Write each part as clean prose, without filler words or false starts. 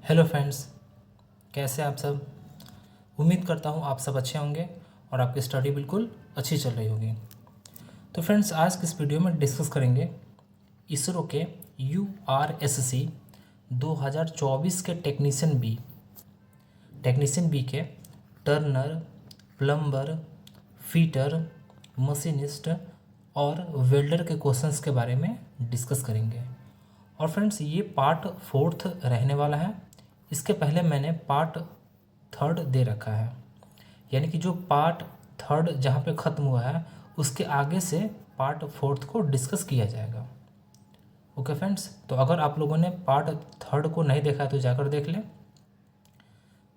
Hello friends, कैसे आप सब। उम्मीद करता हूँ आप सब अच्छे होंगे और आपकी स्टडी बिल्कुल अच्छी चल रही होगी। तो फ्रेंड्स, आज की इस वीडियो में डिस्कस करेंगे इसरो के URSC 2024 के टेक्नीशियन बी के टर्नर, प्लम्बर, फीटर, मशीनिस्ट और वेल्डर के क्वेश्चंस के बारे में डिस्कस करेंगे। और फ्रेंड्स, ये पार्ट 4 रहने वाला है। इसके पहले मैंने पार्ट 3 दे रखा है, यानी कि जो पार्ट 3 जहाँ पे ख़त्म हुआ है उसके आगे से पार्ट 4 को डिस्कस किया जाएगा। ओके फ्रेंड्स, तो अगर आप लोगों ने पार्ट 3 को नहीं देखा है तो जाकर देख लें,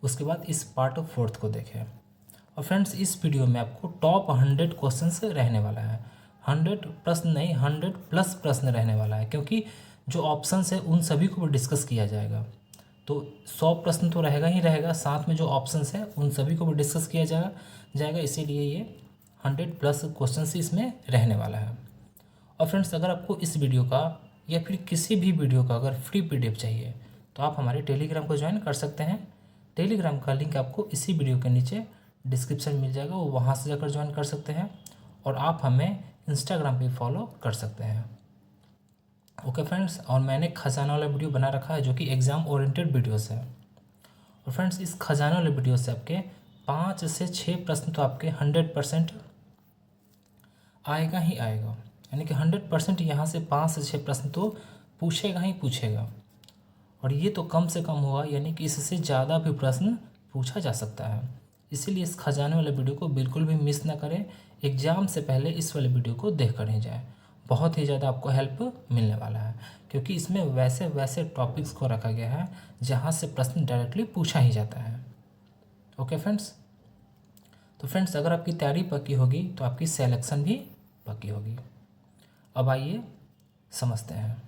उसके बाद इस पार्ट 4 को देखें। और फ्रेंड्स, इस वीडियो में आपको टॉप 100 क्वेश्चंस रहने वाला है। 100 प्रश्न नहीं, 100 प्लस प्रश्न रहने वाला है, क्योंकि जो ऑप्शंस है उन सभी को भी डिस्कस किया जाएगा। तो 100 प्रश्न तो रहेगा ही रहेगा, साथ में जो ऑप्शंस है उन सभी को भी डिस्कस किया जाएगा। इसीलिए ये 100 प्लस क्वेश्चंस इसमें रहने वाला है। और फ्रेंड्स, अगर आपको इस वीडियो का या फिर किसी भी वीडियो का अगर फ्री PDF चाहिए तो आप हमारे टेलीग्राम को ज्वाइन कर सकते हैं। टेलीग्राम का लिंक आपको इसी वीडियो के नीचे डिस्क्रिप्शन मिल जाएगा, वो वहाँ से जाकर ज्वाइन कर सकते हैं। और आप हमें इंस्टाग्राम पे फॉलो कर सकते हैं। ओके फ्रेंड्स, और मैंने खजाना वाला वीडियो बना रखा है जो कि एग्ज़ाम ओरिएंटेड वीडियोस है। और फ्रेंड्स, इस खजाना वाले वीडियो से आपके 5 से 6 प्रश्न तो आपके 100% आएगा ही आएगा, यानी कि 100% यहाँ से 5 से 6 प्रश्न तो पूछेगा ही पूछेगा। और ये तो कम से कम हुआ, यानी कि इससे ज़्यादा भी प्रश्न पूछा जा सकता है। इसीलिए इस खजाने वाले वीडियो को बिल्कुल भी मिस ना करें। एग्ज़ाम से पहले इस वाले वीडियो को देख कर ही जाए, बहुत ही ज़्यादा आपको हेल्प मिलने वाला है, क्योंकि इसमें वैसे वैसे टॉपिक्स को रखा गया है जहाँ से प्रश्न डायरेक्टली पूछा ही जाता है। ओके फ्रेंड्स, तो फ्रेंड्स, अगर आपकी तैयारी पक्की होगी तो आपकी सेलेक्शन भी पक्की होगी। अब आइए समझते हैं।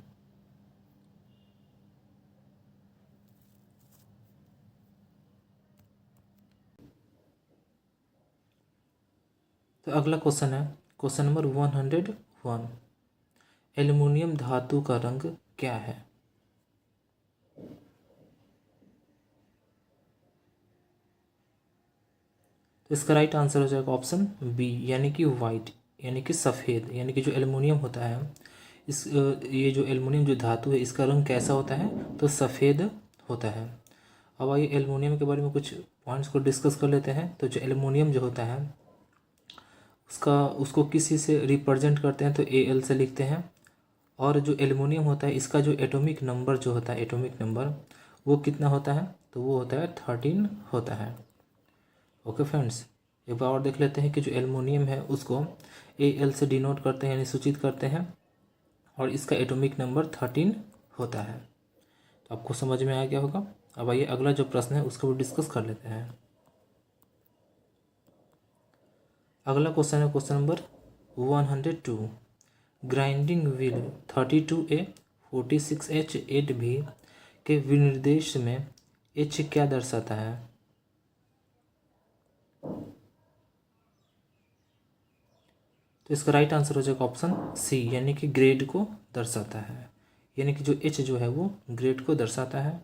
तो अगला क्वेश्चन है क्वेश्चन नंबर 101। एल्युमिनियम धातु का रंग क्या है? तो इसका राइट आंसर हो जाएगा ऑप्शन बी, यानी कि वाइट, यानी कि सफ़ेद। यानी कि जो एल्युमिनियम होता है, ये जो एल्युमिनियम जो धातु है इसका रंग कैसा होता है? तो सफ़ेद होता है। अब आइए एल्युमिनियम के बारे में कुछ पॉइंट्स को डिस्कस कर लेते हैं। तो जो एल्युमिनियम जो होता है उसको किसी से रिप्रेजेंट करते हैं तो Al से लिखते हैं। और जो एल्युमिनियम होता है इसका जो एटॉमिक नंबर जो होता है, एटॉमिक नंबर वो कितना होता है? तो वो होता है 13 होता है। ओके फ्रेंड्स, एक बार और देख लेते हैं कि जो एल्युमिनियम है उसको Al से डिनोट करते हैं, यानी सूचित करते हैं, और इसका एटॉमिक नंबर 13 होता है। तो आपको समझ में आ गया होगा। अब आइए अगला जो प्रश्न है उसको भी डिस्कस कर लेते हैं। अगला क्वेश्चन है question number 102। Grinding wheel 32A 46H 8B के विनिर्देश में H क्या दर्शाता है? तो इसका राइट आंसर हो जाएगा ऑप्शन सी, यानी कि ग्रेड को दर्शाता है। यानी कि जो H जो है वो ग्रेड को दर्शाता है।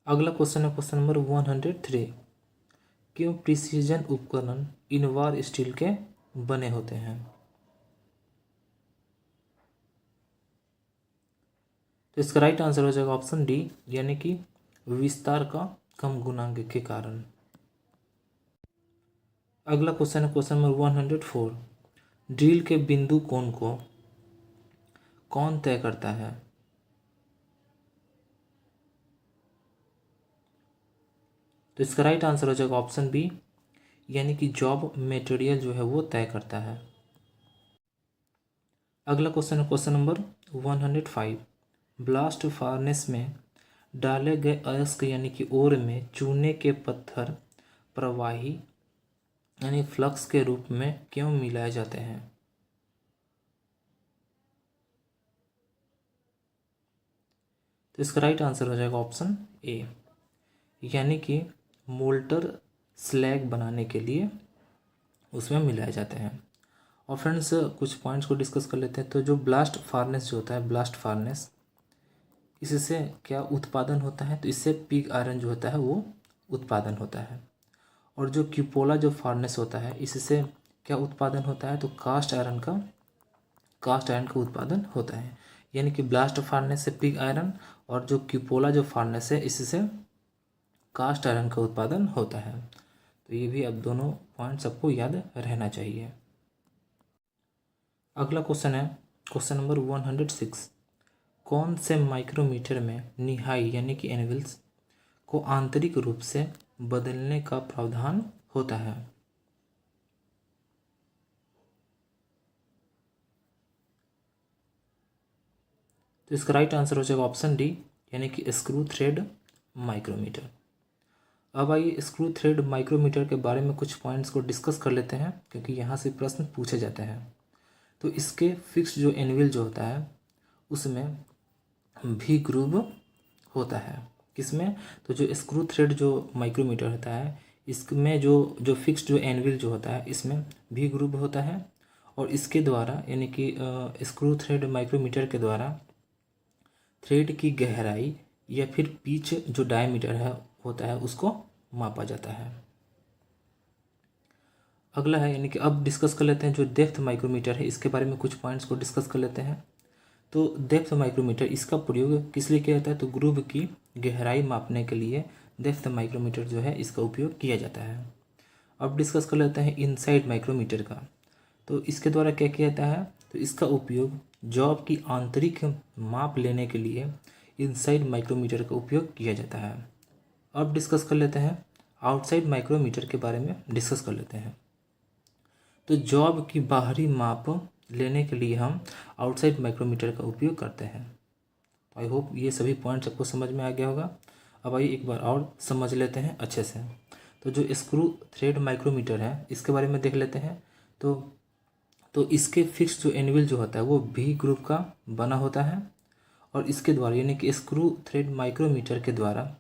अगला क्वेश्चन है क्वेश्चन नंबर 103। क्यों प्रिसीजन उपकरण इनवार स्टील के बने होते हैं? तो इसका राइट आंसर हो जाएगा ऑप्शन डी, यानी कि विस्तार का कम गुणांक के कारण। अगला क्वेश्चन है क्वेश्चन नंबर 104। ड्रिल के बिंदु कोण को कौन तय करता है? तो इसका राइट आंसर हो जाएगा ऑप्शन बी, यानी कि जॉब मटेरियल जो है वो तय करता है। अगला क्वेश्चन है क्वेश्चन नंबर 105। ब्लास्ट फार्नेस में डाले गए अयस्क यानी कि ओर में चूने के पत्थर प्रवाही यानी फ्लक्स के रूप में क्यों मिलाए जाते हैं? तो इसका राइट आंसर हो जाएगा ऑप्शन ए, यानी कि मोल्टर स्लैग बनाने के लिए उसमें मिलाए जाते हैं। और फ्रेंड्स, कुछ पॉइंट्स को डिस्कस कर लेते हैं। तो जो ब्लास्ट फार्नेस जो होता है, ब्लास्ट फार्नेस इससे क्या उत्पादन होता है, तो इससे पिग आयरन जो होता है वो उत्पादन होता है। और जो क्यूपोला जो फार्नेस होता है, इससे क्या उत्पादन होता है, तो कास्ट आयरन का उत्पादन होता है। यानी कि ब्लास्ट फार्नेस से पिग आयरन और जो क्यूपोला जो फार्नेस है इससे कास्ट आयरन का उत्पादन होता है। तो ये भी अब दोनों पॉइंट्स सबको याद रहना चाहिए। अगला क्वेश्चन है क्वेश्चन नंबर 106। कौन से माइक्रोमीटर में निहाई यानी कि एनविल्स को आंतरिक रूप से बदलने का प्रावधान होता है? तो इसका राइट आंसर हो जाएगा ऑप्शन डी, यानी कि स्क्रू थ्रेड माइक्रोमीटर। अब आइए स्क्रू थ्रेड माइक्रोमीटर के बारे में कुछ पॉइंट्स को डिस्कस कर लेते हैं, क्योंकि यहाँ से प्रश्न पूछे जाते हैं। तो इसके फिक्स जो एनविल जो होता है उसमें भी ग्रूव होता है। किसमें? तो जो स्क्रू थ्रेड जो माइक्रोमीटर होता है इसमें जो फिक्स जो एनविल जो होता है इसमें भी ग्रूव होता है। और इसके द्वारा यानी कि स्क्रू थ्रेड माइक्रोमीटर के द्वारा थ्रेड की गहराई या फिर पिच जो डायमीटर है होता है उसको मापा जाता है। अगला है यानी कि अब डिस्कस कर लेते हैं जो डेप्थ माइक्रोमीटर है, इसके बारे में कुछ पॉइंट्स को डिस्कस कर लेते हैं। तो डेप्थ माइक्रोमीटर इसका प्रयोग किस लिए किया जाता है, तो ग्रूव की गहराई मापने के लिए डेप्थ माइक्रोमीटर जो है इसका उपयोग किया जाता है। अब डिस्कस कर लेते हैं इनसाइड माइक्रोमीटर का। तो इसके द्वारा क्या किया जाता है, तो इसका उपयोग जॉब की आंतरिक माप लेने के लिए इनसाइड माइक्रोमीटर का उपयोग किया जाता है। अब डिस्कस कर लेते हैं आउटसाइड माइक्रोमीटर के बारे में डिस्कस कर लेते हैं। तो जॉब की बाहरी माप लेने के लिए हम आउटसाइड माइक्रोमीटर का उपयोग करते हैं। तो आई होप ये सभी पॉइंट सबको समझ में आ गया होगा। अब आइए एक बार और समझ लेते हैं अच्छे से। तो जो स्क्रू थ्रेड माइक्रोमीटर है इसके बारे में देख लेते हैं। तो इसके फिक्स जो एनविल जो होता है वो भी ग्रुप का बना होता है। और इसके द्वारा यानी कि स्क्रू थ्रेड माइक्रोमीटर के द्वारा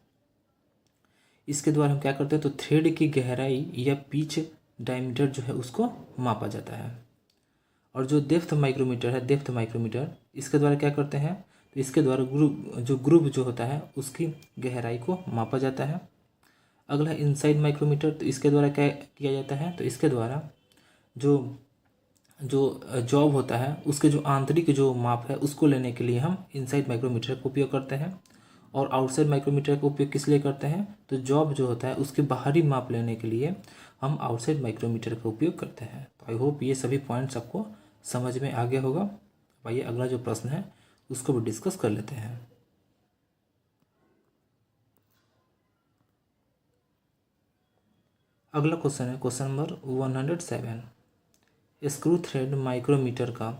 इसके द्वारा हम क्या करते हैं, तो थ्रेड की गहराई या पिच डायमीटर जो है उसको मापा जाता है। और जो डेप्थ माइक्रोमीटर इसके द्वारा क्या करते हैं, तो इसके द्वारा ग्रुप जो होता है उसकी गहराई को मापा जाता है। अगला इनसाइड माइक्रोमीटर, तो इसके द्वारा क्या किया जाता है, तो इसके द्वारा जो जॉब होता है उसके जो आंतरिक जो माप है उसको लेने के लिए हम इनसाइड माइक्रोमीटर का उपयोग करते हैं। और आउटसाइड माइक्रोमीटर का उपयोग किस लिए करते हैं, तो जॉब जो होता है उसके बाहरी माप लेने के लिए हम आउटसाइड माइक्रोमीटर का उपयोग करते हैं। तो आई होप ये सभी पॉइंट्स आपको समझ में आ गया होगा। आइए अगला जो प्रश्न है उसको भी डिस्कस कर लेते हैं। अगला क्वेश्चन है question number 107। Screw thread micrometer का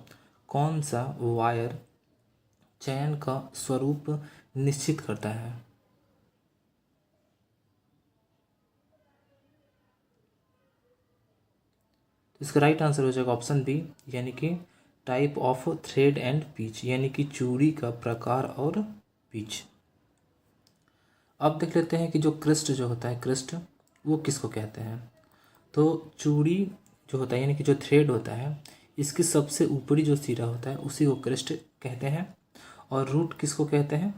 कौन सा वायर चयन का स्वरूप निश्चित करता है? तो इसका राइट आंसर हो जाएगा ऑप्शन बी, यानी कि type of thread and pitch, यानी कि चूड़ी का प्रकार और पिच। अब देख लेते हैं कि जो क्रिस्ट जो होता है, क्रिस्ट वो किसको कहते हैं। तो चूड़ी जो होता है यानी कि जो थ्रेड होता है इसकी सबसे ऊपरी जो सिरा होता है उसी को क्रिस्ट कहते हैं। और रूट किसको कहते हैं,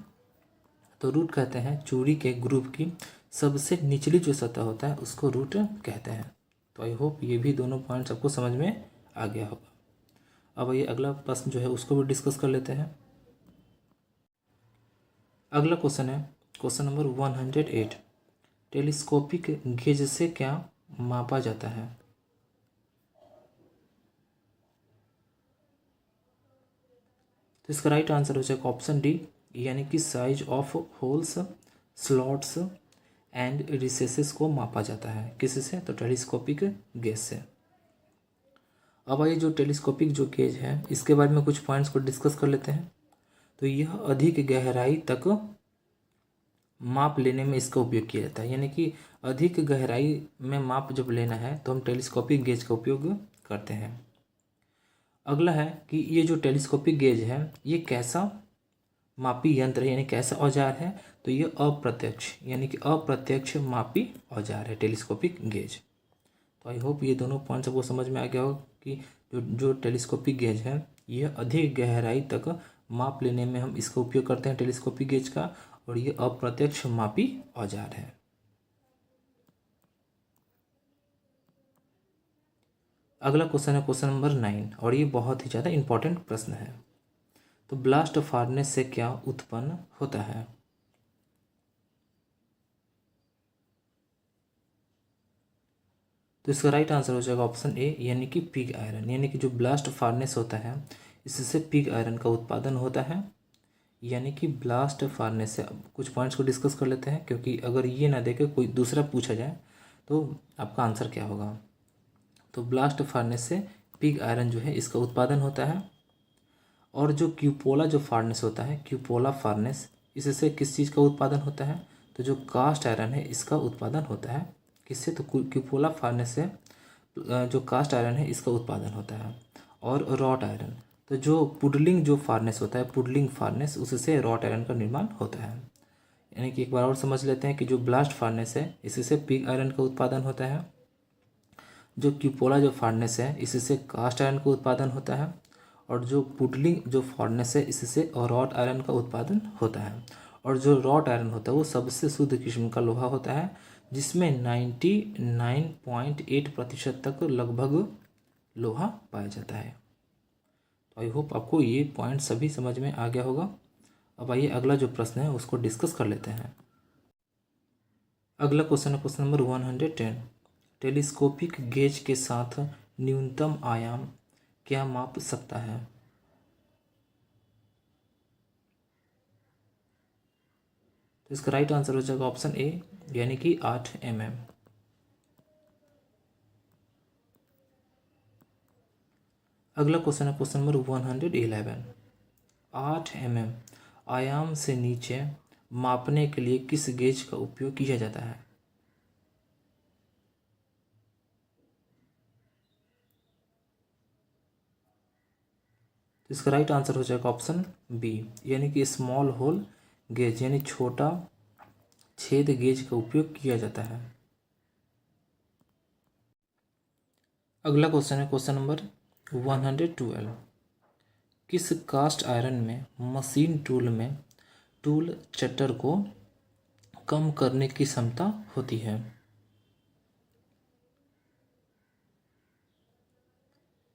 तो रूट कहते हैं चूड़ी के ग्रुप की सबसे निचली जो सतह होता है उसको रूट कहते हैं। तो आई होप ये भी दोनों पॉइंट सबको समझ में आ गया होगा। अब ये अगला प्रश्न जो है उसको भी डिस्कस कर लेते हैं। अगला क्वेश्चन है क्वेश्चन नंबर 108। टेलीस्कोपिक गेज से क्या मापा जाता है? तो इसका राइट आंसर हो जाएगा ऑप्शन डी, यानी कि size of holes, slots and recesses को मापा जाता है। किससे? तो टेलीस्कोपिक गेज से। अब आइए जो टेलीस्कोपिक जो गेज है इसके बारे में कुछ पॉइंट्स को डिस्कस कर लेते हैं। तो यह अधिक गहराई तक माप लेने में इसका उपयोग किया जाता है, यानी कि अधिक गहराई में माप जब लेना है तो हम टेलीस्कोपिक गेज का उपयोग करते हैं। अगला है कि ये जो टेलीस्कोपिक गेज है ये कैसा मापी यंत्र है, यानी कैसा औजार है, तो ये अप्रत्यक्ष यानी कि अप्रत्यक्ष मापी औजार है टेलीस्कोपिक गेज। तो आई होप ये दोनों पॉइंट सबको समझ में आ गया हो कि जो टेलीस्कोपिक गेज है यह अधिक गहराई तक माप लेने में हम इसका उपयोग करते हैं, टेलीस्कोपिक गेज का, और ये अप्रत्यक्ष मापी औजार है। अगला क्वेश्चन है क्वेश्चन नंबर 9, और ये बहुत ही ज़्यादा इंपॉर्टेंट प्रश्न है। तो ब्लास्ट फार्नेस से क्या उत्पन्न होता है? तो इसका राइट आंसर हो जाएगा ऑप्शन ए, यानी कि पिग आयरन। यानी कि जो ब्लास्ट फार्नेस होता है इससे पिग आयरन का उत्पादन होता है। यानी कि ब्लास्ट फार्नेस से, अब कुछ पॉइंट्स को डिस्कस कर लेते हैं, क्योंकि अगर ये ना देखे कोई दूसरा पूछा जाए तो आपका आंसर क्या होगा। तो ब्लास्ट फार्नेस से पिग आयरन जो है इसका उत्पादन होता है। और जो क्यूपोला जो फार्नेस होता है, क्यूपोला फार्नेस, इससे किस चीज़ का उत्पादन होता है? तो जो कास्ट आयरन है इसका उत्पादन होता है। किससे? तो क्यूपोला फार्नेस से जो कास्ट आयरन है इसका उत्पादन होता है। और रॉट आयरन, तो जो पुडलिंग जो फार्नेस होता है, पुडलिंग फार्नेस, उससे रॉट आयरन का निर्माण होता है। यानी कि एक बार और समझ लेते हैं कि जो ब्लास्ट फार्नेस है इससे पिग आयरन का उत्पादन होता है। जो क्यूपोला जो फार्नेस है इससे कास्ट आयरन का उत्पादन होता है। और जो पुडलिंग जो फार्नेस है इससे रॉट आयरन का उत्पादन होता है। और जो रॉट आयरन होता है वो सबसे शुद्ध किस्म का लोहा होता है, जिसमें 99.8% तक लगभग लोहा पाया जाता है। तो आई होप आपको ये पॉइंट सभी समझ में आ गया होगा। अब आइए अगला जो प्रश्न है उसको डिस्कस कर लेते हैं। अगला क्वेश्चन है क्वेश्चन नंबर 110। टेलीस्कोपिक गेज के साथ न्यूनतम आयाम क्या माप सकता है? तो इसका राइट आंसर हो जाएगा ऑप्शन ए, यानी कि 8 mm। अगला क्वेश्चन है क्वेश्चन नंबर 111। 8 mm आयाम से नीचे मापने के लिए किस गेज का उपयोग किया जाता है? तो इसका राइट आंसर हो जाएगा ऑप्शन बी, यानी कि स्मॉल होल गेज, यानी छोटा छेद गेज का उपयोग किया जाता है। अगला क्वेश्चन है क्वेश्चन नंबर 112। किस कास्ट आयरन में मशीन टूल में टूल चटर को कम करने की क्षमता होती है?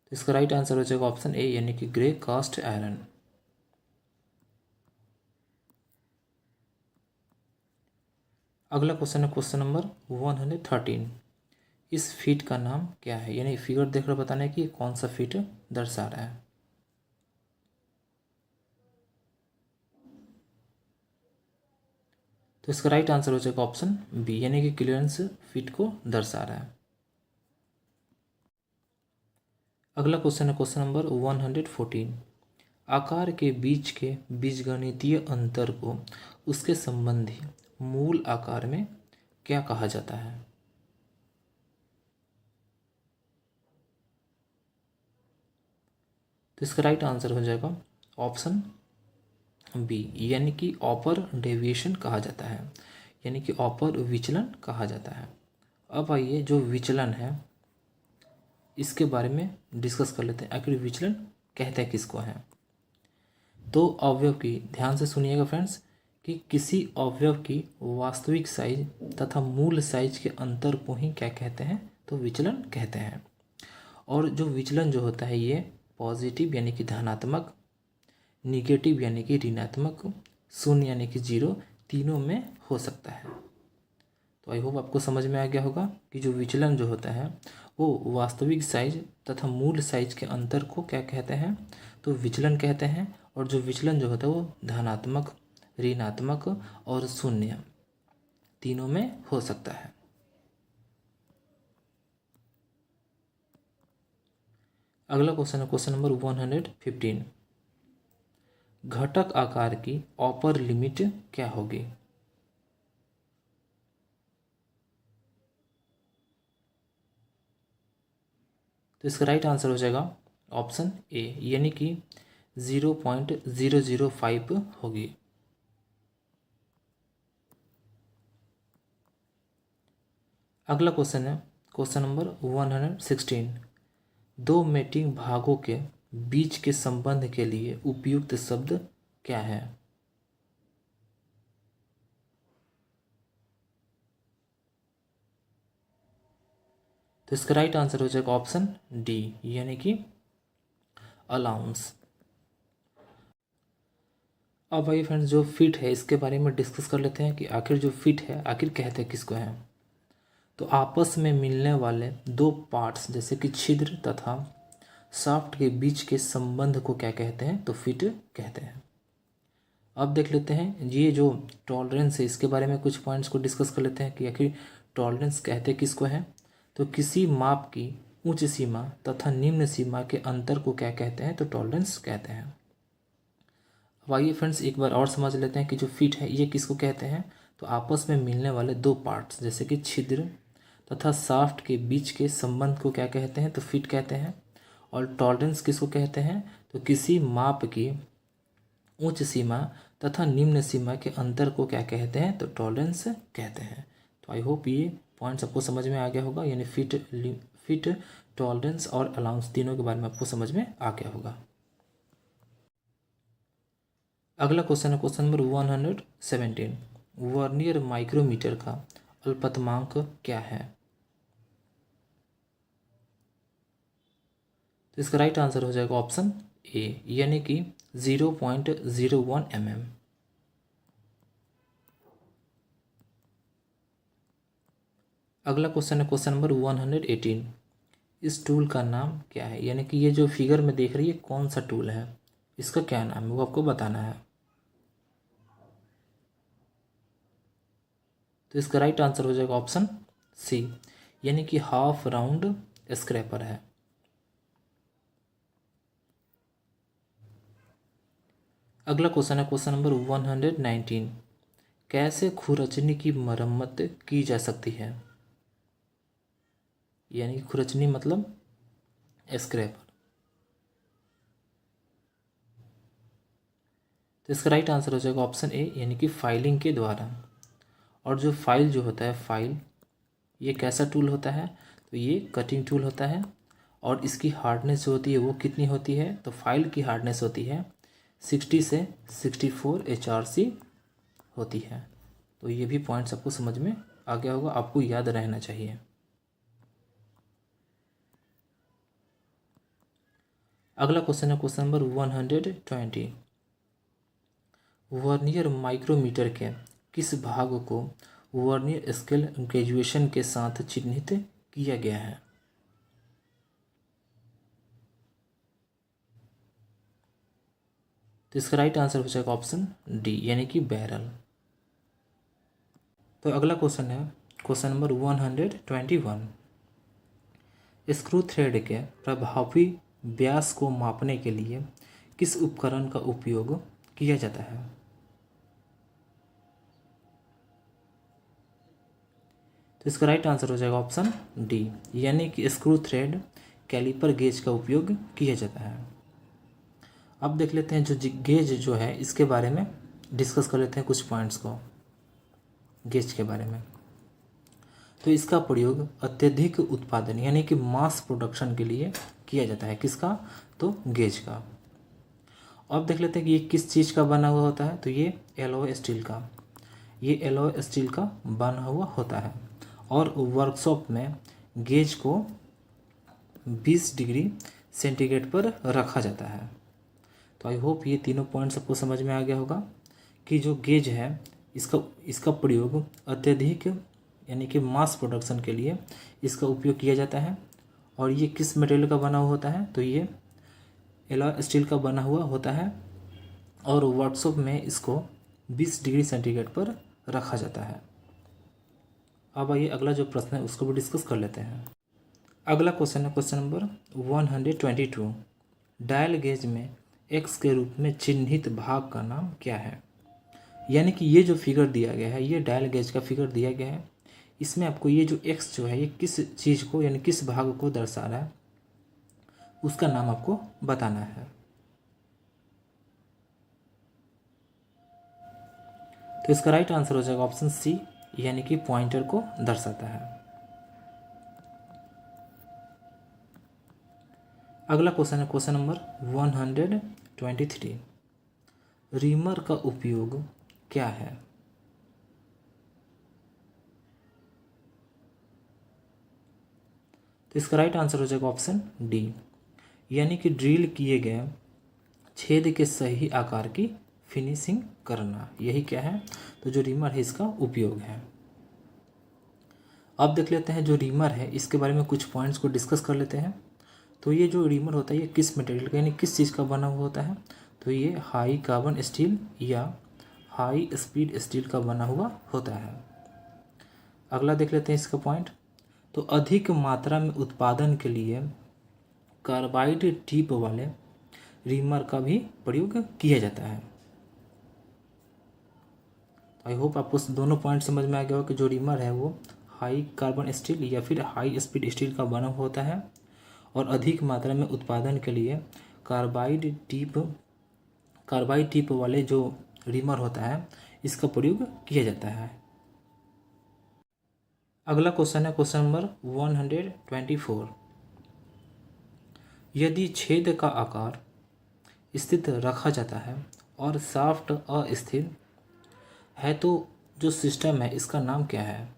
तो इसका राइट आंसर हो जाएगा ऑप्शन ए, यानी कि ग्रे कास्ट आयरन। अगला क्वेश्चन है क्वेश्चन नंबर 113। इस फीट का नाम क्या है? यानी फिगर देखकर बताना है कि कौन सा फीट दर्शा रहा है। तो इसका राइट आंसर हो जाएगा ऑप्शन बी, यानी कि क्लियरेंस फीट को दर्शा रहा है। अगला क्वेश्चन है क्वेश्चन नंबर 114। आकार के बीच के बीजगणितीय अंतर को उसके संबंधी मूल आकार में क्या कहा जाता है? तो इसका राइट आंसर हो जाएगा ऑप्शन बी, यानी कि ऑपर डेविएशन कहा जाता है, यानी कि ऑपर विचलन कहा जाता है। अब आइए जो विचलन है इसके बारे में डिस्कस कर लेते हैं, आखिर विचलन कहते हैं किसको है। तो अवयव की, ध्यान से सुनिएगा फ्रेंड्स, कि किसी अवयव की वास्तविक साइज तथा मूल साइज के अंतर को ही क्या कहते हैं? तो विचलन कहते हैं। और जो विचलन जो होता है ये पॉजिटिव यानी कि धनात्मक, निगेटिव यानी कि ऋणात्मक, शून्य यानी कि जीरो, तीनों में हो सकता है। तो आई होप आपको समझ में आ गया होगा कि जो विचलन जो होता है वो वास्तविक साइज तथा मूल साइज के अंतर को क्या कहते हैं? तो विचलन कहते हैं। और जो विचलन जो होता है वो धनात्मक, ऋणात्मक और शून्य तीनों में हो सकता है। अगला क्वेश्चन है क्वेश्चन नंबर 115। घटक आकार की अपर लिमिट क्या होगी? तो इसका राइट आंसर हो जाएगा ऑप्शन ए, यानी कि 0.005 होगी। अगला क्वेश्चन है क्वेश्चन नंबर 116। दो मेटिंग भागों के बीच के संबंध के लिए उपयुक्त शब्द क्या है? तो इसका राइट आंसर हो जाएगा ऑप्शन डी, यानी कि अलाउंस। अब भाई फ्रेंड्स, जो फिट है इसके बारे में डिस्कस कर लेते हैं कि आखिर जो फिट है आखिर कहते हैं किसको है। तो आपस में मिलने वाले दो पार्ट्स जैसे कि छिद्र तथा शाफ्ट के बीच के संबंध को क्या कहते हैं? तो फिट कहते हैं। अब देख लेते हैं ये जो टॉलरेंस है इसके बारे में कुछ पॉइंट्स को डिस्कस कर लेते हैं कि आखिर टॉलरेंस कहते किसको है। तो किसी माप की उच्च सीमा तथा निम्न सीमा के अंतर को क्या कहते हैं? तो टॉलरेंस कहते हैं। अब आइए फ्रेंड्स एक बार और समझ लेते हैं कि जो फिट है ये किसको कहते हैं। तो आपस में मिलने वाले दो पार्ट्स जैसे कि छिद्र तथा शाफ्ट के बीच के संबंध को क्या कहते हैं? तो फिट कहते हैं। और टॉलरेंस किसको कहते हैं? तो किसी माप की उच्च सीमा तथा निम्न सीमा के अंतर को क्या कहते हैं? तो टॉलरेंस कहते हैं। तो आई होप ये पॉइंट आपको समझ में आ गया होगा, यानी फिट टॉलरेंस और अलाउंस तीनों के बारे में आपको समझ में आ गया होगा। अगला क्वेश्चन है क्वेश्चन नंबर 117। वर्नियर माइक्रोमीटर का अल्पतमांक क्या है? तो इसका राइट आंसर हो जाएगा ऑप्शन ए, यानी कि 0.01 mm। अगला क्वेश्चन है क्वेश्चन नंबर 118। इस टूल का नाम क्या है? यानी कि ये जो फिगर में देख रही है कौन सा टूल है, इसका क्या नाम है वो आपको बताना है। तो इसका राइट आंसर हो जाएगा ऑप्शन सी, यानी कि हाफ राउंड स्क्रैपर है। अगला क्वेश्चन है क्वेश्चन नंबर 119। कैसे खुरचनी की मरम्मत की जा सकती है? यानी कि खुरचनी मतलब स्क्रैपर। तो इसका राइट आंसर हो जाएगा ऑप्शन ए, यानी कि फाइलिंग के द्वारा। और जो फाइल जो होता है फाइल, ये कैसा टूल होता है? तो ये कटिंग टूल होता है। और इसकी हार्डनेस जो होती है वो कितनी होती है? तो फाइल की हार्डनेस होती है 60 से 64 HRC होती है। तो ये भी पॉइंट्स आपको समझ में आ गया होगा, आपको याद रहना चाहिए। अगला क्वेश्चन है क्वेश्चन नंबर 120। वर्नियर माइक्रोमीटर के किस भाग को वर्नियर स्केल ग्रेजुएशन के साथ चिन्हित किया गया है? तो इसका राइट आंसर हो जाएगा ऑप्शन डी, यानी कि बैरल। तो अगला क्वेश्चन है क्वेश्चन नंबर 121। स्क्रू थ्रेड के प्रभावी व्यास को मापने के लिए किस उपकरण का उपयोग किया जाता है? तो इसका राइट आंसर हो जाएगा ऑप्शन डी, यानी कि स्क्रू थ्रेड कैलिपर गेज का उपयोग किया जाता है। अब देख लेते हैं जो गेज जो है इसके बारे में डिस्कस कर लेते हैं कुछ पॉइंट्स को गेज के बारे में। तो इसका प्रयोग अत्यधिक उत्पादन यानी कि मास प्रोडक्शन के लिए किया जाता है। किसका? तो गेज का। अब देख लेते हैं कि ये किस चीज़ का बना हुआ होता है। तो ये एलॉय स्टील का, ये एलॉय स्टील का बना हुआ होता है। और वर्कशॉप में गेज को 20 डिग्री सेंटीग्रेड पर रखा जाता है। तो आई होप ये तीनों पॉइंट्स आपको समझ में आ गया होगा कि जो गेज है इसका प्रयोग अत्यधिक यानी कि मास प्रोडक्शन के लिए इसका उपयोग किया जाता है। और ये किस मटेरियल का बना हुआ होता है? तो ये एलॉय स्टील का बना हुआ होता है। और वर्कशॉप में इसको 20 डिग्री सेंटीग्रेड पर रखा जाता है। अब आइए अगला जो प्रश्न है उसको भी डिस्कस कर लेते हैं। अगला क्वेश्चन है क्वेश्चन नंबर 122। डायल गेज में एक्स के रूप में चिन्हित भाग का नाम क्या है? यानी कि ये जो फिगर दिया गया है ये डायल गेज का फिगर दिया गया है। इसमें आपको ये जो एक्स जो है ये किस चीज़ को यानी किस भाग को दर्शा रहा है उसका नाम आपको बताना है। तो इसका राइट आंसर हो जाएगा ऑप्शन सी, यानी कि पॉइंटर को दर्शाता है। अगला क्वेश्चन है क्वेश्चन नंबर 123। रीमर का उपयोग क्या है? तो इसका राइट आंसर हो जाएगा ऑप्शन डी, यानी कि ड्रिल किए गए छेद के सही आकार की फिनिशिंग करना, यही क्या है? तो जो रीमर है इसका उपयोग है। अब देख लेते हैं जो रीमर है इसके बारे में कुछ पॉइंट्स को डिस्कस कर लेते हैं। तो ये जो रीमर होता है ये किस मटेरियल का यानी किस चीज़ का बना हुआ होता है? तो ये हाई कार्बन स्टील या हाई स्पीड स्टील का बना हुआ होता है। अगला देख लेते हैं इसका पॉइंट। तो अधिक मात्रा में उत्पादन के लिए कार्बाइड टिप वाले रीमर का भी प्रयोग किया जाता है। आई होप आपको दोनों पॉइंट समझ में आ गया हो कि जो रीमर है वो हाई कार्बन स्टील या फिर हाई स्पीड स्टील का बना हुआ होता है और अधिक मात्रा में उत्पादन के लिए कार्बाइड टिप वाले जो रीमर होता है इसका प्रयोग किया जाता है। अगला क्वेश्चन है क्वेश्चन नंबर 124। यदि छेद का आकार स्थित रखा जाता है और शाफ्ट अस्थिर है तो जो सिस्टम है इसका नाम क्या है?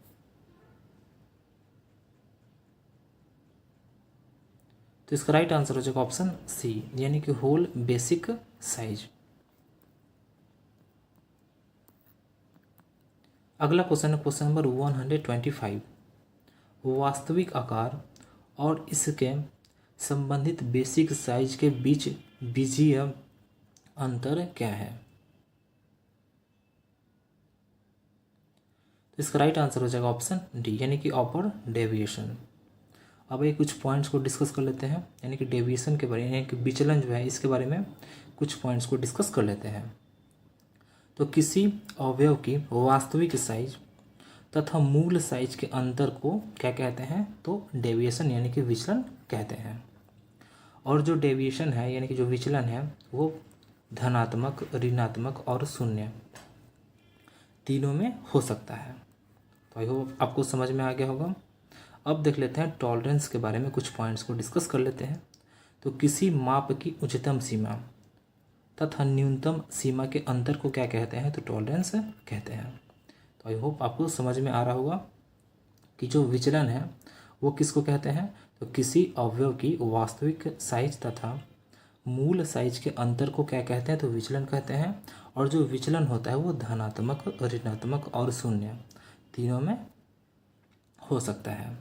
तो इसका राइट आंसर हो जाएगा ऑप्शन सी, यानी कि होल बेसिक साइज। अगला क्वेश्चन है क्वेश्चन नंबर 125। वास्तविक आकार और इसके संबंधित बेसिक साइज के बीच बीजीय अंतर क्या है? तो इसका राइट आंसर हो जाएगा ऑप्शन डी, यानी कि अपर डेविएशन। अब ये कुछ पॉइंट्स को डिस्कस कर लेते हैं, यानी कि डेविएशन के बारे में, यानी कि विचलन जो है इसके बारे में कुछ पॉइंट्स को डिस्कस कर लेते हैं। तो किसी अवयव की वास्तविक साइज तथा मूल साइज के अंतर को क्या कहते हैं? तो डेविएशन यानी कि विचलन कहते हैं। और जो डेविएशन है यानी कि जो विचलन है वो धनात्मक, ऋणात्मक और शून्य तीनों में हो सकता है। तो आई होप आपको समझ में आ गया होगा। अब देख लेते हैं टॉलरेंस के बारे में, कुछ पॉइंट्स को डिस्कस कर लेते हैं। तो किसी माप की उच्चतम सीमा तथा न्यूनतम सीमा के अंतर को क्या कहते हैं? तो टॉलरेंस कहते हैं। तो आई होप आपको समझ में आ रहा होगा कि जो विचलन है वो किसको कहते हैं? तो किसी अवयव की वास्तविक साइज तथा मूल साइज के अंतर को क्या कहते हैं? तो विचलन कहते हैं। और जो विचलन होता है वो धनात्मक, ऋणात्मक और शून्य तीनों में हो सकता है।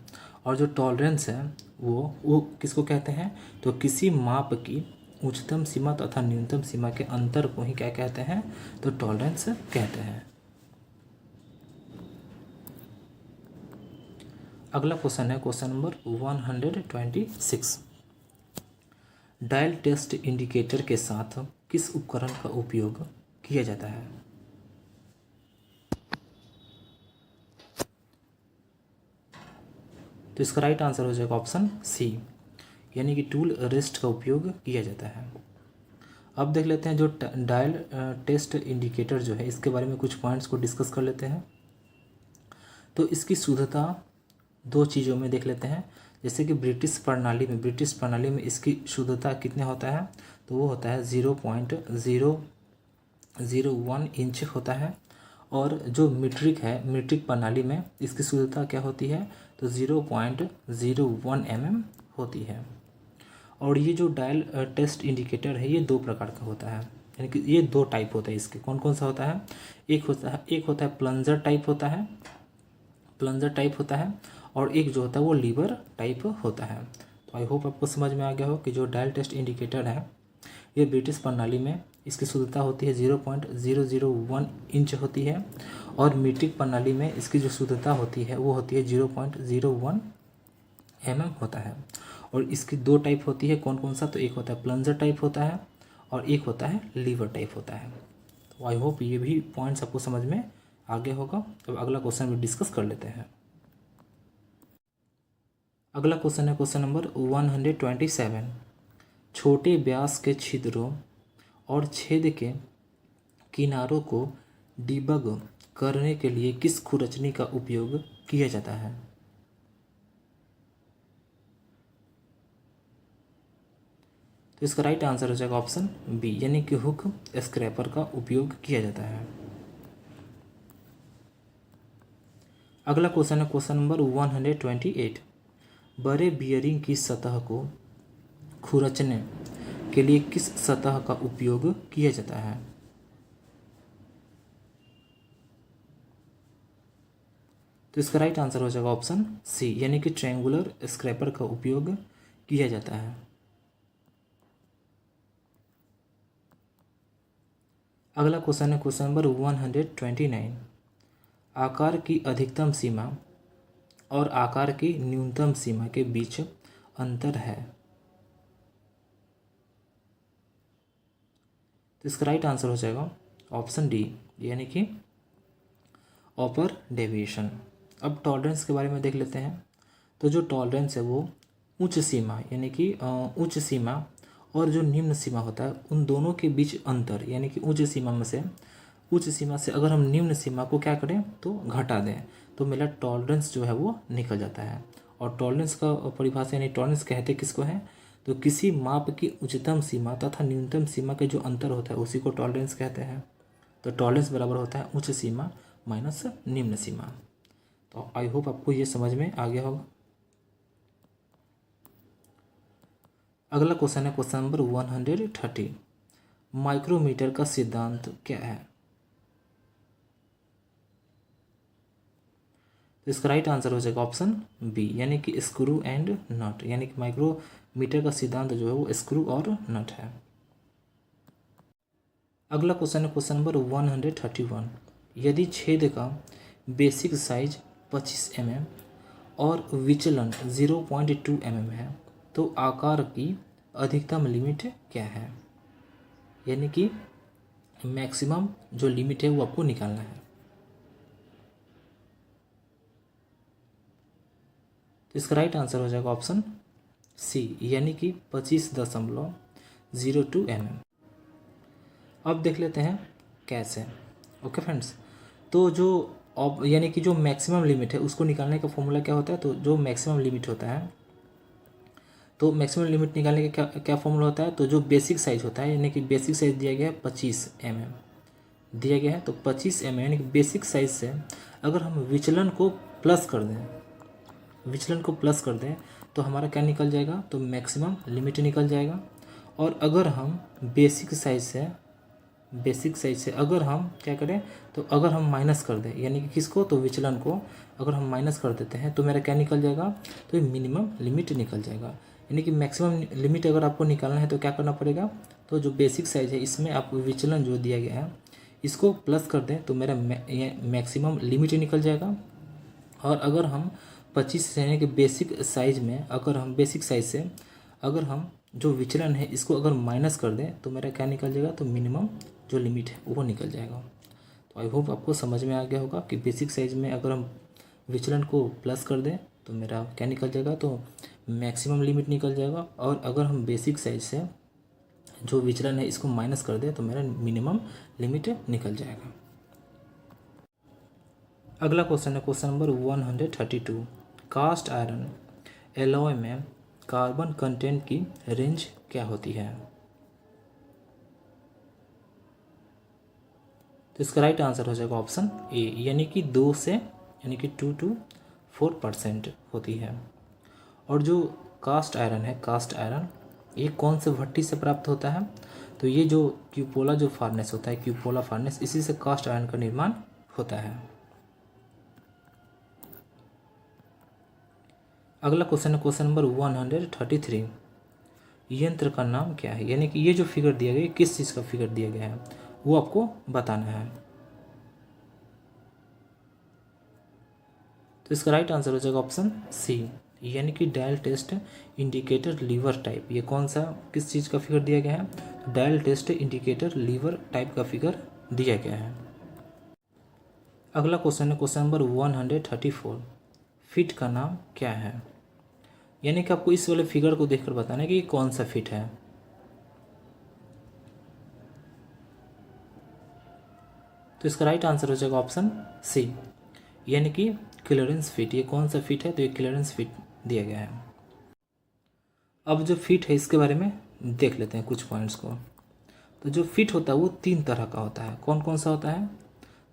और जो टॉलरेंस है वो किसको कहते हैं? तो किसी माप की उच्चतम सीमा तथा न्यूनतम सीमा के अंतर को ही क्या कहते हैं? तो टॉलरेंस कहते हैं। अगला क्वेश्चन है question number 126। Dial test indicator के साथ किस उपकरण का उपयोग किया जाता है? तो इसका राइट आंसर हो जाएगा ऑप्शन सी, यानी कि टूल रेस्ट का उपयोग किया जाता है। अब देख लेते हैं जो डायल टेस्ट इंडिकेटर जो है इसके बारे में कुछ पॉइंट्स को डिस्कस कर लेते हैं। तो इसकी शुद्धता दो चीज़ों में देख लेते हैं। जैसे कि ब्रिटिश प्रणाली में इसकी शुद्धता कितने होता है? तो वो होता है 0.001 इंच होता है। और जो मीट्रिक प्रणाली में इसकी शुद्धता क्या होती है? तो 0.01 mm होती है। और ये जो डायल टेस्ट इंडिकेटर है ये दो प्रकार का होता है, यानी कि ये दो टाइप होता है इसके। कौन कौन सा होता है? एक होता है प्लंजर टाइप होता है और एक जो होता है वो लीवर टाइप होता है। तो आई होप आपको समझ में आ गया हो कि जो डायल टेस्ट इंडिकेटर है ये ब्रिटिश प्रणाली में इसकी शुद्धता होती है 0.001 इंच होती है और मीट्रिक प्रणाली में इसकी जो शुद्धता होती है वो होती है 0.01 mm होता है। और इसकी दो टाइप होती है, कौन कौन सा? तो एक होता है प्लंजर टाइप होता है और एक होता है लीवर टाइप होता है। तो आई होप ये भी पॉइंट्स आपको समझ में आ गया होगा। तो अगला क्वेश्चन भी डिस्कस कर लेते हैं। अगला क्वेश्चन है क्वेश्चन नंबर 127। छोटे व्यास के छिद्रों और छेद के किनारों को डिबग करने के लिए किस खुरचनी का उपयोग किया जाता है? तो इसका राइट आंसर हो जाएगा ऑप्शन बी, यानी कि हुक स्क्रैपर का उपयोग किया जाता है। अगला क्वेश्चन है क्वेश्चन नंबर 128। बड़े बियरिंग की सतह को खुरचने के लिए किस सतह का उपयोग किया जाता है? तो इसका राइट आंसर हो जाएगा ऑप्शन सी, यानी कि ट्रायंगुलर स्क्रैपर का उपयोग किया जाता है। अगला क्वेश्चन है क्वेश्चन नंबर 129। आकार की अधिकतम सीमा और आकार की न्यूनतम सीमा के बीच अंतर है। तो इसका राइट आंसर हो जाएगा ऑप्शन डी, यानी कि अपर डेविएशन। अब टॉलरेंस के बारे में देख लेते हैं। तो जो टॉलरेंस है वो उच्च सीमा, यानी कि उच्च सीमा और जो निम्न सीमा होता है उन दोनों के बीच अंतर, यानी कि उच्च सीमा से अगर हम निम्न सीमा को क्या करें तो घटा दें तो मेरा टॉलरेंस जो है वो निकल जाता है। और टॉलरेंस का परिभाषा, यानी टॉलरेंस कहते किसको है, तो किसी माप की उच्चतम सीमा तथा न्यूनतम सीमा के जो अंतर होता है उसी को टॉलरेंस कहते हैं। तो टॉलरेंस बराबर होता है उच्च सीमा माइनस निम्न सीमा। तो आई होप आपको ये समझ में आ गया होगा। अगला क्वेश्चन है क्वेश्चन नंबर 130। माइक्रोमीटर का सिद्धांत क्या है? तो इसका राइट आंसर हो जाएगा ऑप्शन बी, यानी कि स्क्रू एंड नट, यानी कि माइक्रोमीटर का सिद्धांत जो है वो स्क्रू और नट है। अगला क्वेश्चन है क्वेश्चन नंबर 131। यदि छेद का बेसिक साइज 25 mm और विचलन 0.2 mm है तो आकार की अधिकतम लिमिट क्या है? यानी कि मैक्सिमम जो लिमिट है वो आपको निकालना है। तो इसका राइट आंसर हो जाएगा ऑप्शन सी, यानी कि 25.02 mm। अब देख लेते हैं कैसे। ओके फ्रेंड्स, तो जो यानी कि जो मैक्सिमम लिमिट है उसको निकालने का फॉर्मूला क्या होता है, तो जो मैक्सिमम लिमिट होता है, तो मैक्सिमम लिमिट निकालने का क्या फॉर्मूला होता है, तो जो बेसिक साइज होता है, यानी कि बेसिक साइज दिया गया है 25 mm दिया गया है, तो 25 mm यानी कि बेसिक साइज से अगर हम विचलन को प्लस कर दें तो हमारा क्या निकल जाएगा, तो मैक्सिमम लिमिट निकल जाएगा। और अगर हम बेसिक साइज से अगर हम क्या करें, तो अगर हम माइनस कर दें, यानी कि किसको, तो विचलन को अगर हम माइनस कर देते हैं तो मेरा क्या निकल जाएगा, तो मिनिमम लिमिट निकल जाएगा। यानी कि मैक्सिमम लिमिट अगर आपको निकालना है तो क्या करना पड़ेगा, तो जो बेसिक साइज है इसमें आप विचलन जो दिया गया है इसको प्लस कर दें तो मेरा मैक्सिमम लिमिट निकल जाएगा। और अगर हम 25 यानी कि बेसिक साइज से अगर हम जो विचलन है इसको अगर माइनस कर दें तो मेरा क्या निकल जाएगा, तो मिनिमम जो लिमिट है वो निकल जाएगा। तो आई होप आपको समझ में आ गया होगा कि बेसिक साइज में अगर हम विचलन को प्लस कर दें तो मेरा क्या निकल जाएगा, तो मैक्सिमम लिमिट निकल जाएगा। और अगर हम बेसिक साइज से जो विचलन है इसको माइनस कर दें तो मेरा मिनिमम लिमिट निकल जाएगा। अगला क्वेश्चन है question number 132। Cast iron alloy में कार्बन कंटेंट की रेंज क्या होती है? तो इसका राइट आंसर हो जाएगा ऑप्शन ए, यानी कि 2 to 4% होती है। और जो कास्ट आयरन ये कौन से भट्टी से प्राप्त होता है, तो ये जो क्यूपोला जो फार्नेस होता है, क्यूपोला फार्नेस, इसी से कास्ट आयरन का निर्माण होता है। अगला क्वेश्चन है क्वेश्चन नंबर 133। यंत्र का नाम क्या है? यानी कि ये जो फिगर दिया गया है किस चीज़ का फिगर दिया गया है वो आपको बताना है। तो इसका राइट आंसर हो जाएगा ऑप्शन सी, यानी कि dial test indicator lever type. ये कौन सा किस चीज़ का फिगर दिया गया है, dial test indicator lever type का फिगर दिया गया है। अगला क्वेश्चन है क्वेश्चन नंबर 134। फिट का नाम क्या है? यानी कि आपको इस वाले फिगर को देखकर बताना है कि कौन सा फिट है। तो इसका राइट आंसर हो जाएगा ऑप्शन सी, यानी कि क्लियरेंस फिट। ये कौन सा फिट है, तो ये क्लियरेंस फिट दिया गया है। अब जो फिट है इसके बारे में देख लेते हैं कुछ पॉइंट्स को। तो जो फिट होता है वो 3 तरह का होता है। कौन कौन सा होता है?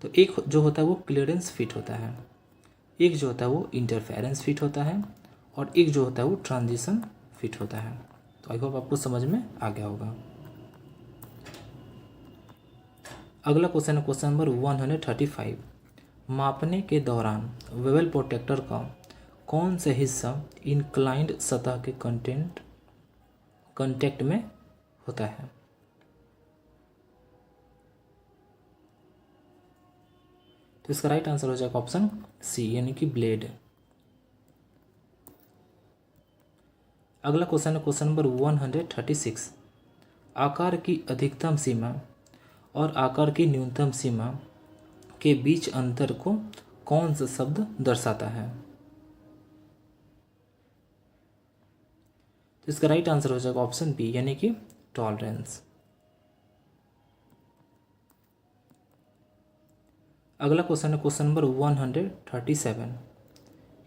तो एक जो होता है वो क्लियरेंस फिट होता है, एक जो होता है वो इंटरफेरेंस फिट होता है, और एक जो होता है वो ट्रांजिशन फिट होता है। तो आई होप आपको समझ में आ गया होगा। अगला क्वेश्चन है क्वेश्चन नंबर 135। मापने के दौरान वेबल प्रोटेक्टर का कौन सा हिस्सा इंक्लाइंड सतह के कंटेक्ट में होता है? तो इसका राइट आंसर हो जाएगा ऑप्शन सी, यानी कि ब्लेड। अगला क्वेश्चन है क्वेश्चन नंबर 136। आकार की अधिकतम सीमा और आकार की न्यूनतम सीमा के बीच अंतर को कौन सा शब्द दर्शाता है? तो इसका राइट आंसर हो जाएगा ऑप्शन बी, यानी कि टॉलरेंस। अगला क्वेश्चन है क्वेश्चन नंबर 137।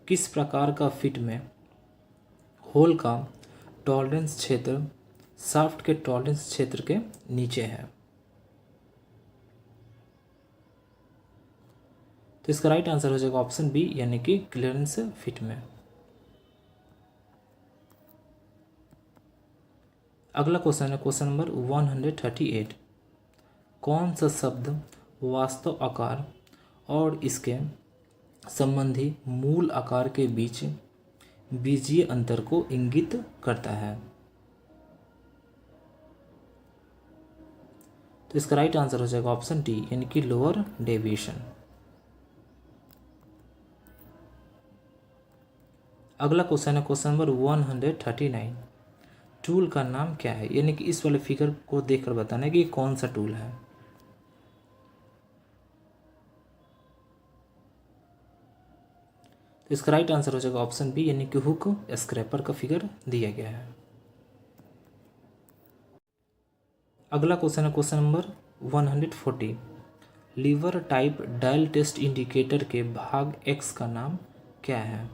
किस प्रकार का फिट में होल का टॉलरेंस क्षेत्र शाफ्ट के टॉलरेंस क्षेत्र के नीचे है? तो इसका राइट आंसर हो जाएगा ऑप्शन बी, यानी कि क्लियरेंस फिट में। अगला क्वेश्चन है क्वेश्चन नंबर 138। कौन सा शब्द वास्तव आकार और इसके संबंधी मूल आकार के बीच बीजीय अंतर को इंगित करता है? तो इसका राइट आंसर हो जाएगा ऑप्शन डी, यानी कि लोअर डेविएशन। अगला क्वेश्चन है क्वेश्चन नंबर 139। टूल का नाम क्या है? यानी कि इस वाले फिगर को देखकर बताना है कि कौन सा टूल है। तो इसका राइट आंसर हो जाएगा ऑप्शन बी, यानी कि हुक स्क्रैपर का फिगर दिया गया है। अगला क्वेश्चन है question number 140। Lever type dial test indicator के भाग एक्स का नाम क्या है?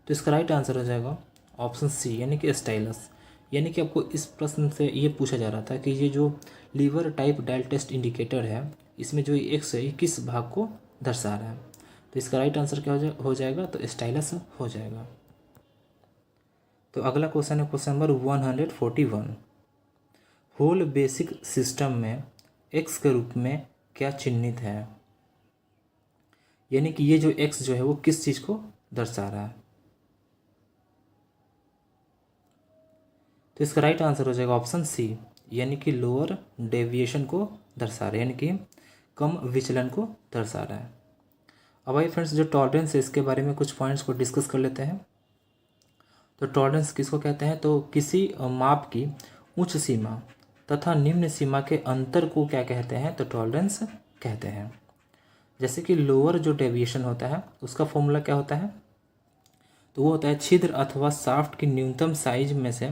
तो इसका राइट आंसर हो जाएगा ऑप्शन सी, यानी कि स्टाइलस। यानी कि आपको इस प्रश्न से ये पूछा जा रहा था कि ये जो lever type dial test indicator है, इसमें जो एक्स है ये किस भाग को दर्शा रहा है? तो इसका राइट आंसर क्या हो जाएगा? तो स्टाइलस हो जाएगा। तो अगला क्वेश्चन है question number 141। Hole basic system में एक्स के रूप में क्या चिन्हित है? यानी कि ये जो एक्स जो है वो किस चीज़ को दर्शा रहा है? तो इसका राइट आंसर हो जाएगा ऑप्शन सी, यानी कि लोअर डेविएशन को दर्शा रहा है, यानी कि कम विचलन को दर्शा रहा है। अब आइए फ्रेंड्स, जो टॉलरेंस है इसके बारे में कुछ पॉइंट्स को डिस्कस कर लेते हैं। तो टॉलरेंस किसको कहते हैं? तो किसी माप की उच्च सीमा तथा निम्न सीमा के अंतर को क्या कहते हैं? तो टॉलरेंस कहते हैं। जैसे कि लोअर जो डेविएशन होता है उसका फॉर्मूला क्या होता है? तो वो होता है छिद्र अथवा शाफ्ट की न्यूनतम साइज में से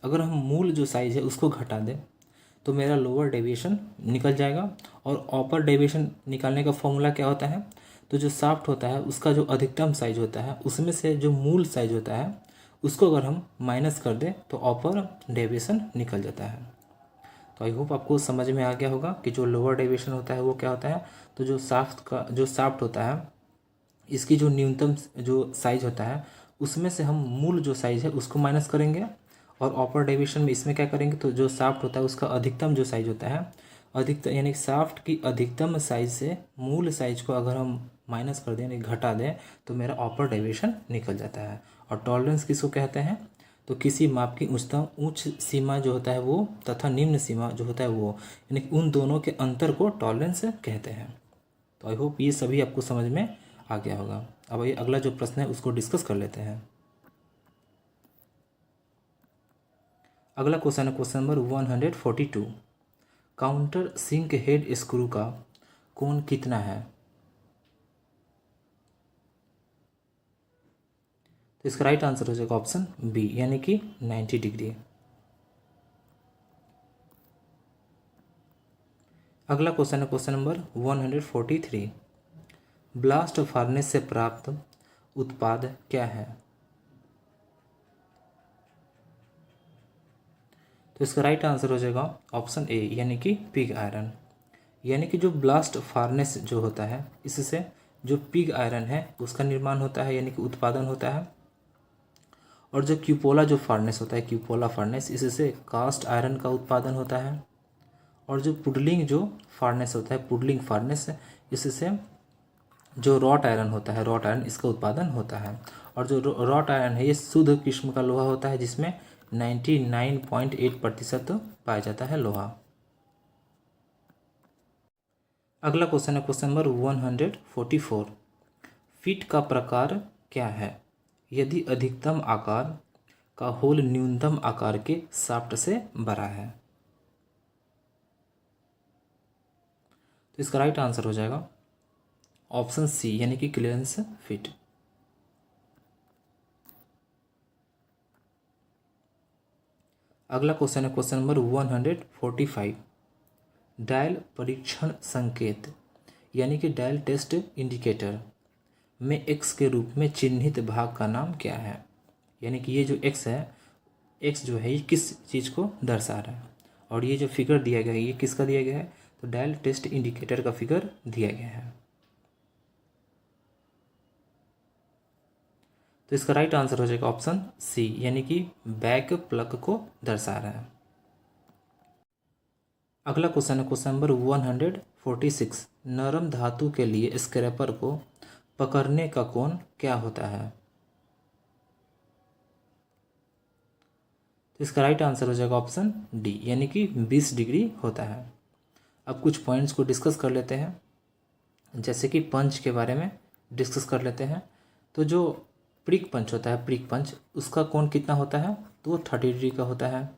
अगर हम मूल जो साइज है उसको घटा दें तो मेरा लोअर डेविएशन निकल जाएगा। और अपर डेविएशन निकालने का फॉर्मूला क्या होता है? तो जो शाफ्ट होता है उसका जो अधिकतम साइज होता है उसमें से जो मूल साइज होता है उसको अगर हम माइनस कर दें तो अपर डेविएशन निकल जाता है। तो आई होप आपको समझ में आ गया होगा कि जो लोअर डेविएशन होता है वो क्या होता है। तो जो शाफ्ट होता है इसकी जो न्यूनतम जो साइज होता है उसमें से हम मूल जो साइज है उसको माइनस करेंगे, और अपर डेविएशन में इसमें क्या करेंगे? तो जो शाफ्ट होता है उसका अधिकतम जो साइज होता है, अधिकतम यानी शाफ्ट की अधिकतम साइज से मूल साइज को अगर हम माइनस कर दें यानी घटा दें तो मेरा अपर डेविएशन निकल जाता है। और टॉलरेंस किसको कहते हैं? तो किसी माप की उच्च सीमा जो होता है वो तथा निम्न सीमा जो होता है वो, यानी कि उन दोनों के अंतर को टॉलरेंस कहते हैं। तो आई होप ये सभी आपको समझ में आ गया होगा। अब ये अगला जो प्रश्न है उसको डिस्कस कर लेते हैं। अगला क्वेश्चन है question number 142। Countersink head screw का कोण कितना है? तो इसका राइट आंसर हो जाएगा ऑप्शन बी, यानी कि 90 डिग्री। अगला क्वेश्चन है क्वेश्चन नंबर 143। ब्लास्ट फर्नेस से प्राप्त उत्पाद क्या है? तो इसका राइट आंसर हो जाएगा ऑप्शन ए यानी कि पिग आयरन। यानी कि जो ब्लास्ट फार्नेस जो होता है, इससे जो पिग आयरन है उसका निर्माण होता है यानी कि उत्पादन होता है। और जो क्यूपोला जो फार्नेस होता है, क्यूपोला फार्नेस, इससे कास्ट आयरन का उत्पादन होता है। और जो पुडलिंग जो फार्नेस होता है, पुडलिंग फार्नेस, इससे जो रॉट आयरन होता है, रॉट आयरन, इसका उत्पादन होता है। और जो रॉट आयरन है ये शुद्ध किस्म का लोहा होता है जिसमें 99.8% पाया जाता है लोहा। अगला क्वेश्चन है क्वेश्चन नंबर 144। फीट का प्रकार क्या है यदि अधिकतम आकार का होल न्यूनतम आकार के शाफ्ट से बड़ा है? तो इसका राइट आंसर हो जाएगा ऑप्शन सी यानी कि क्लियरेंस फीट। अगला क्वेश्चन है क्वेश्चन नंबर 145। डायल परीक्षण संकेत यानी कि डायल टेस्ट इंडिकेटर में एक्स के रूप में चिन्हित भाग का नाम क्या है? यानी कि ये जो एक्स है, एक्स जो है ये किस चीज़ को दर्शा रहा है? और ये जो फिगर दिया गया है ये किसका दिया गया है? तो डायल टेस्ट इंडिकेटर का फिगर दिया गया है। तो इसका राइट आंसर हो जाएगा ऑप्शन सी यानी कि बैक प्लग को दर्शा रहा है। अगला क्वेश्चन है क्वेश्चन नंबर 146। नरम धातु के लिए स्क्रैपर को पकड़ने का कोण क्या होता है? तो इसका राइट आंसर हो जाएगा ऑप्शन डी यानी कि 20 डिग्री होता है। अब कुछ पॉइंट्स को डिस्कस कर लेते हैं, जैसे कि पंच के बारे में डिस्कस कर लेते हैं। तो जो प्रिक पंच होता है, प्रिक पंच, उसका कोण कितना होता है? तो वो 30 डिग्री का होता है।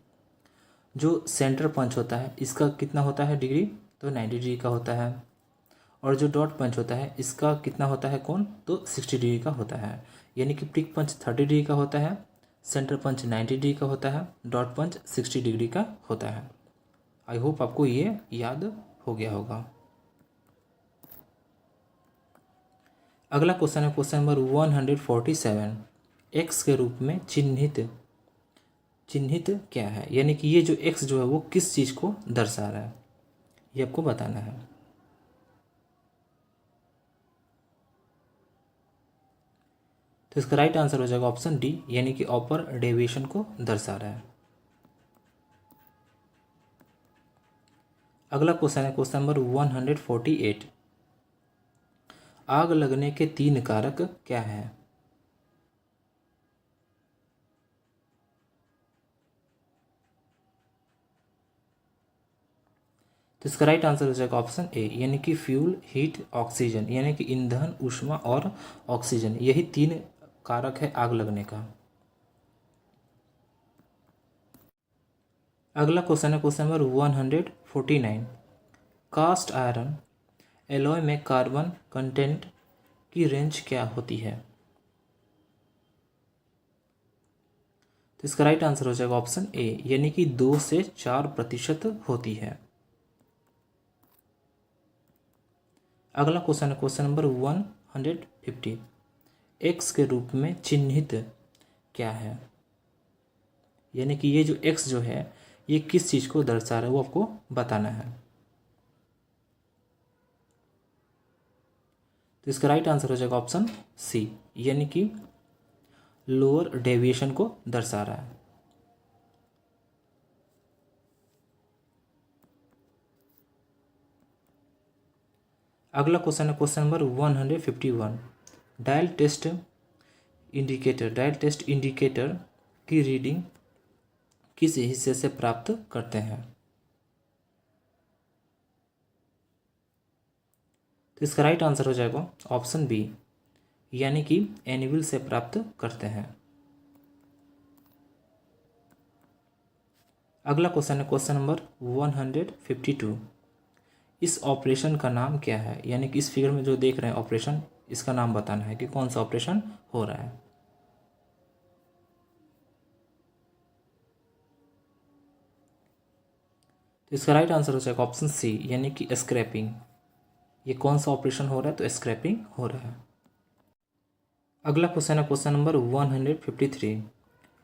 जो सेंटर पंच होता है इसका कितना होता है डिग्री? तो 90 डिग्री का होता है। और जो डॉट पंच होता है इसका कितना होता है कोण? तो 60 डिग्री का होता है। यानी कि प्रिक पंच 30 डिग्री का होता है, सेंटर पंच 90 डिग्री का होता है, डॉट पंच 60 डिग्री का होता है। आई होप आपको ये याद हो गया होगा। अगला क्वेश्चन है क्वेश्चन नंबर 147। एक्स के रूप में चिन्हित क्या है? यानी कि ये जो एक्स जो है वो किस चीज़ को दर्शा रहा है, ये आपको बताना है। तो इसका राइट आंसर हो जाएगा ऑप्शन डी यानी कि अपर डेविएशन को दर्शा रहा है। अगला क्वेश्चन है क्वेश्चन नंबर 148। आग लगने के 3 कारक क्या है? तो इसका राइट आंसर हो जाएगा ऑप्शन ए यानी कि फ्यूल, हीट, ऑक्सीजन, यानी कि ईंधन, ऊष्मा और ऑक्सीजन, यही 3 कारक है आग लगने का। अगला क्वेश्चन है question number 149। Cast iron alloy में कार्बन कंटेंट की रेंज क्या होती है? तो इसका राइट आंसर हो जाएगा ऑप्शन ए यानी कि 2 से 4% होती है। अगला क्वेश्चन है क्वेश्चन नंबर 150। एक्स के रूप में चिन्हित क्या है? यानी कि ये जो एक्स जो है ये किस चीज़ को दर्शा रहा है वो आपको बताना है। तो इसका राइट आंसर हो जाएगा ऑप्शन सी यानी कि लोअर डेविएशन को दर्शा रहा है। अगला क्वेश्चन है question number 151। Dial test indicator की रीडिंग किस हिस्से से प्राप्त करते हैं? तो इसका राइट आंसर हो जाएगा ऑप्शन बी यानी कि एनिविल से प्राप्त करते हैं। अगला क्वेश्चन है क्वेश्चन नंबर 152। इस ऑपरेशन का नाम क्या है? यानी कि इस फिगर में जो देख रहे हैं ऑपरेशन, इसका नाम बताना है कि कौन सा ऑपरेशन हो रहा है। तो इसका राइट आंसर हो जाएगा ऑप्शन सी यानी कि स्क्रैपिंग। ये कौन सा ऑपरेशन हो रहा है? तो स्क्रैपिंग हो रहा है। अगला क्वेश्चन है क्वेश्चन नंबर 153।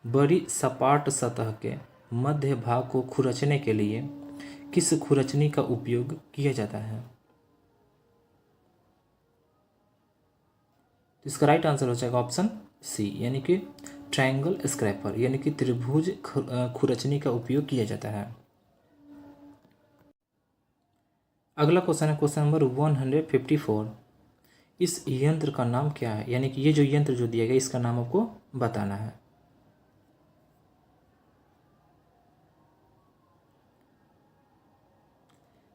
बड़ी सपाट सतह के मध्य भाग को खुरचने के लिए किस खुरचनी का उपयोग किया जाता है? तो इसका राइट आंसर हो जाएगा ऑप्शन सी, यानी कि ट्रायंगल स्क्रैपर, यानी कि त्रिभुज खुरचनी का उपयोग किया जाता है। अगला क्वेश्चन है क्वेश्चन नंबर 154। इस यंत्र का नाम क्या है? यानी कि ये जो यंत्र जो दिया गया इसका नाम आपको बताना है।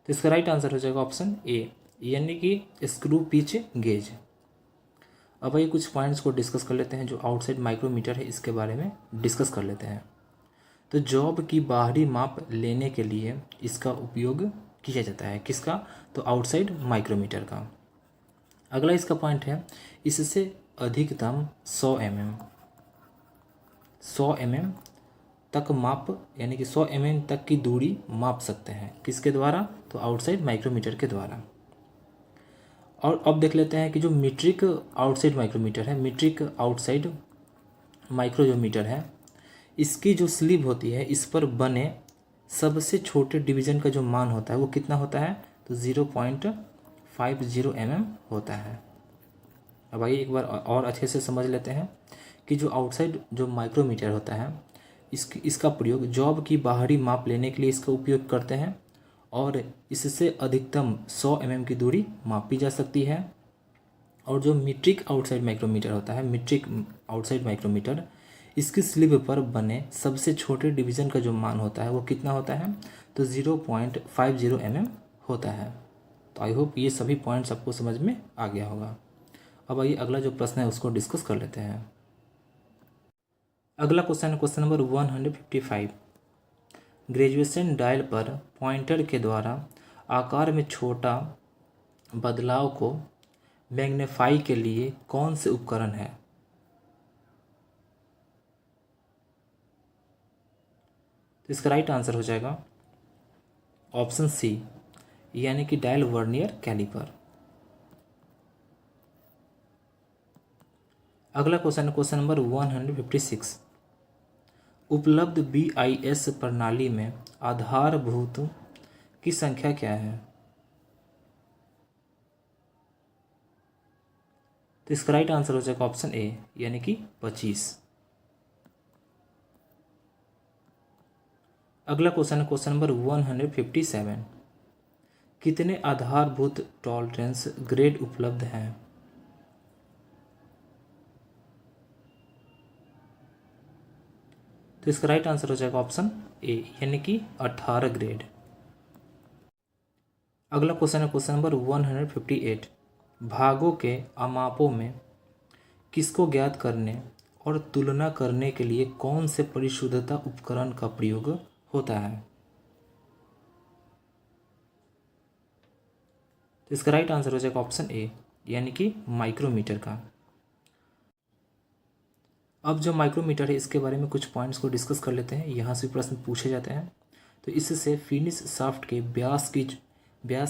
तो इसका राइट आंसर हो जाएगा ऑप्शन ए, यानी कि स्क्रू पिच गेज। अब ये कुछ पॉइंट्स को डिस्कस कर लेते हैं जो आउटसाइड माइक्रोमीटर है, इसके बारे में डिस्कस कर लेते हैं। तो जॉब की बाहरी माप लेने के लिए इसका उपयोग किया जाता है, किसका? तो आउटसाइड माइक्रोमीटर का। अगला इसका पॉइंट है, इससे अधिकतम 100 mm तक माप, यानी कि 100 mm तक की दूरी माप सकते हैं, किसके द्वारा? तो आउटसाइड माइक्रोमीटर के द्वारा। और अब देख लेते हैं कि जो मीट्रिक आउटसाइड माइक्रोमीटर है, मीट्रिक आउटसाइड माइक्रोमीटर है, इसकी जो स्लीव होती है इस पर बने सबसे छोटे डिवीज़न का जो मान होता है वो कितना होता है? तो 0.50 mm होता है। अब आइए एक बार और अच्छे से समझ लेते हैं कि जो आउटसाइड जो माइक्रोमीटर होता है इसका प्रयोग जॉब की बाहरी माप लेने के लिए इसका उपयोग करते हैं, और इससे अधिकतम 100 mm की दूरी मापी जा सकती है। और जो मीट्रिक आउटसाइड माइक्रोमीटर होता है, मीट्रिक आउटसाइड माइक्रोमीटर, इसकी स्लीव पर बने सबसे छोटे डिवीज़न का जो मान होता है वो कितना होता है? तो 0.50 mm होता है। तो आई होप ये सभी पॉइंट्स आपको समझ में आ गया होगा। अब आइए अगला जो प्रश्न है उसको डिस्कस कर लेते हैं। अगला क्वेश्चन है क्वेश्चन नंबर 155। ग्रेजुएशन डायल पर पॉइंटर के द्वारा आकार में छोटा बदलाव को मैग्नीफाई के लिए कौन से उपकरण है? तो इसका राइट आंसर हो जाएगा ऑप्शन सी, यानी कि डायल वर्नियर कैलिपर। अगला क्वेश्चन है क्वेश्चन नंबर 156। उपलब्ध BIS प्रणाली में आधारभूत की संख्या क्या है? तो इसका राइट आंसर हो जाएगा ऑप्शन ए, यानी कि 25। अगला क्वेश्चन है क्वेश्चन नंबर 157। कितने आधारभूत टॉलरेंस ग्रेड उपलब्ध हैं? तो इसका राइट आंसर हो जाएगा ऑप्शन ए, यानी कि 18 ग्रेड। अगला क्वेश्चन है क्वेश्चन नंबर 158। भागों के अमापों में किसको ज्ञात करने और तुलना करने के लिए कौन से परिशुद्धता उपकरण का प्रयोग होता है? तो इसका राइट आंसर हो जाएगा ऑप्शन ए, यानी कि माइक्रोमीटर का। अब जो माइक्रोमीटर है इसके बारे में कुछ पॉइंट्स को डिस्कस कर लेते हैं, यहाँ से प्रश्न पूछे जाते हैं। तो इससे फिनिश शाफ्ट के व्यास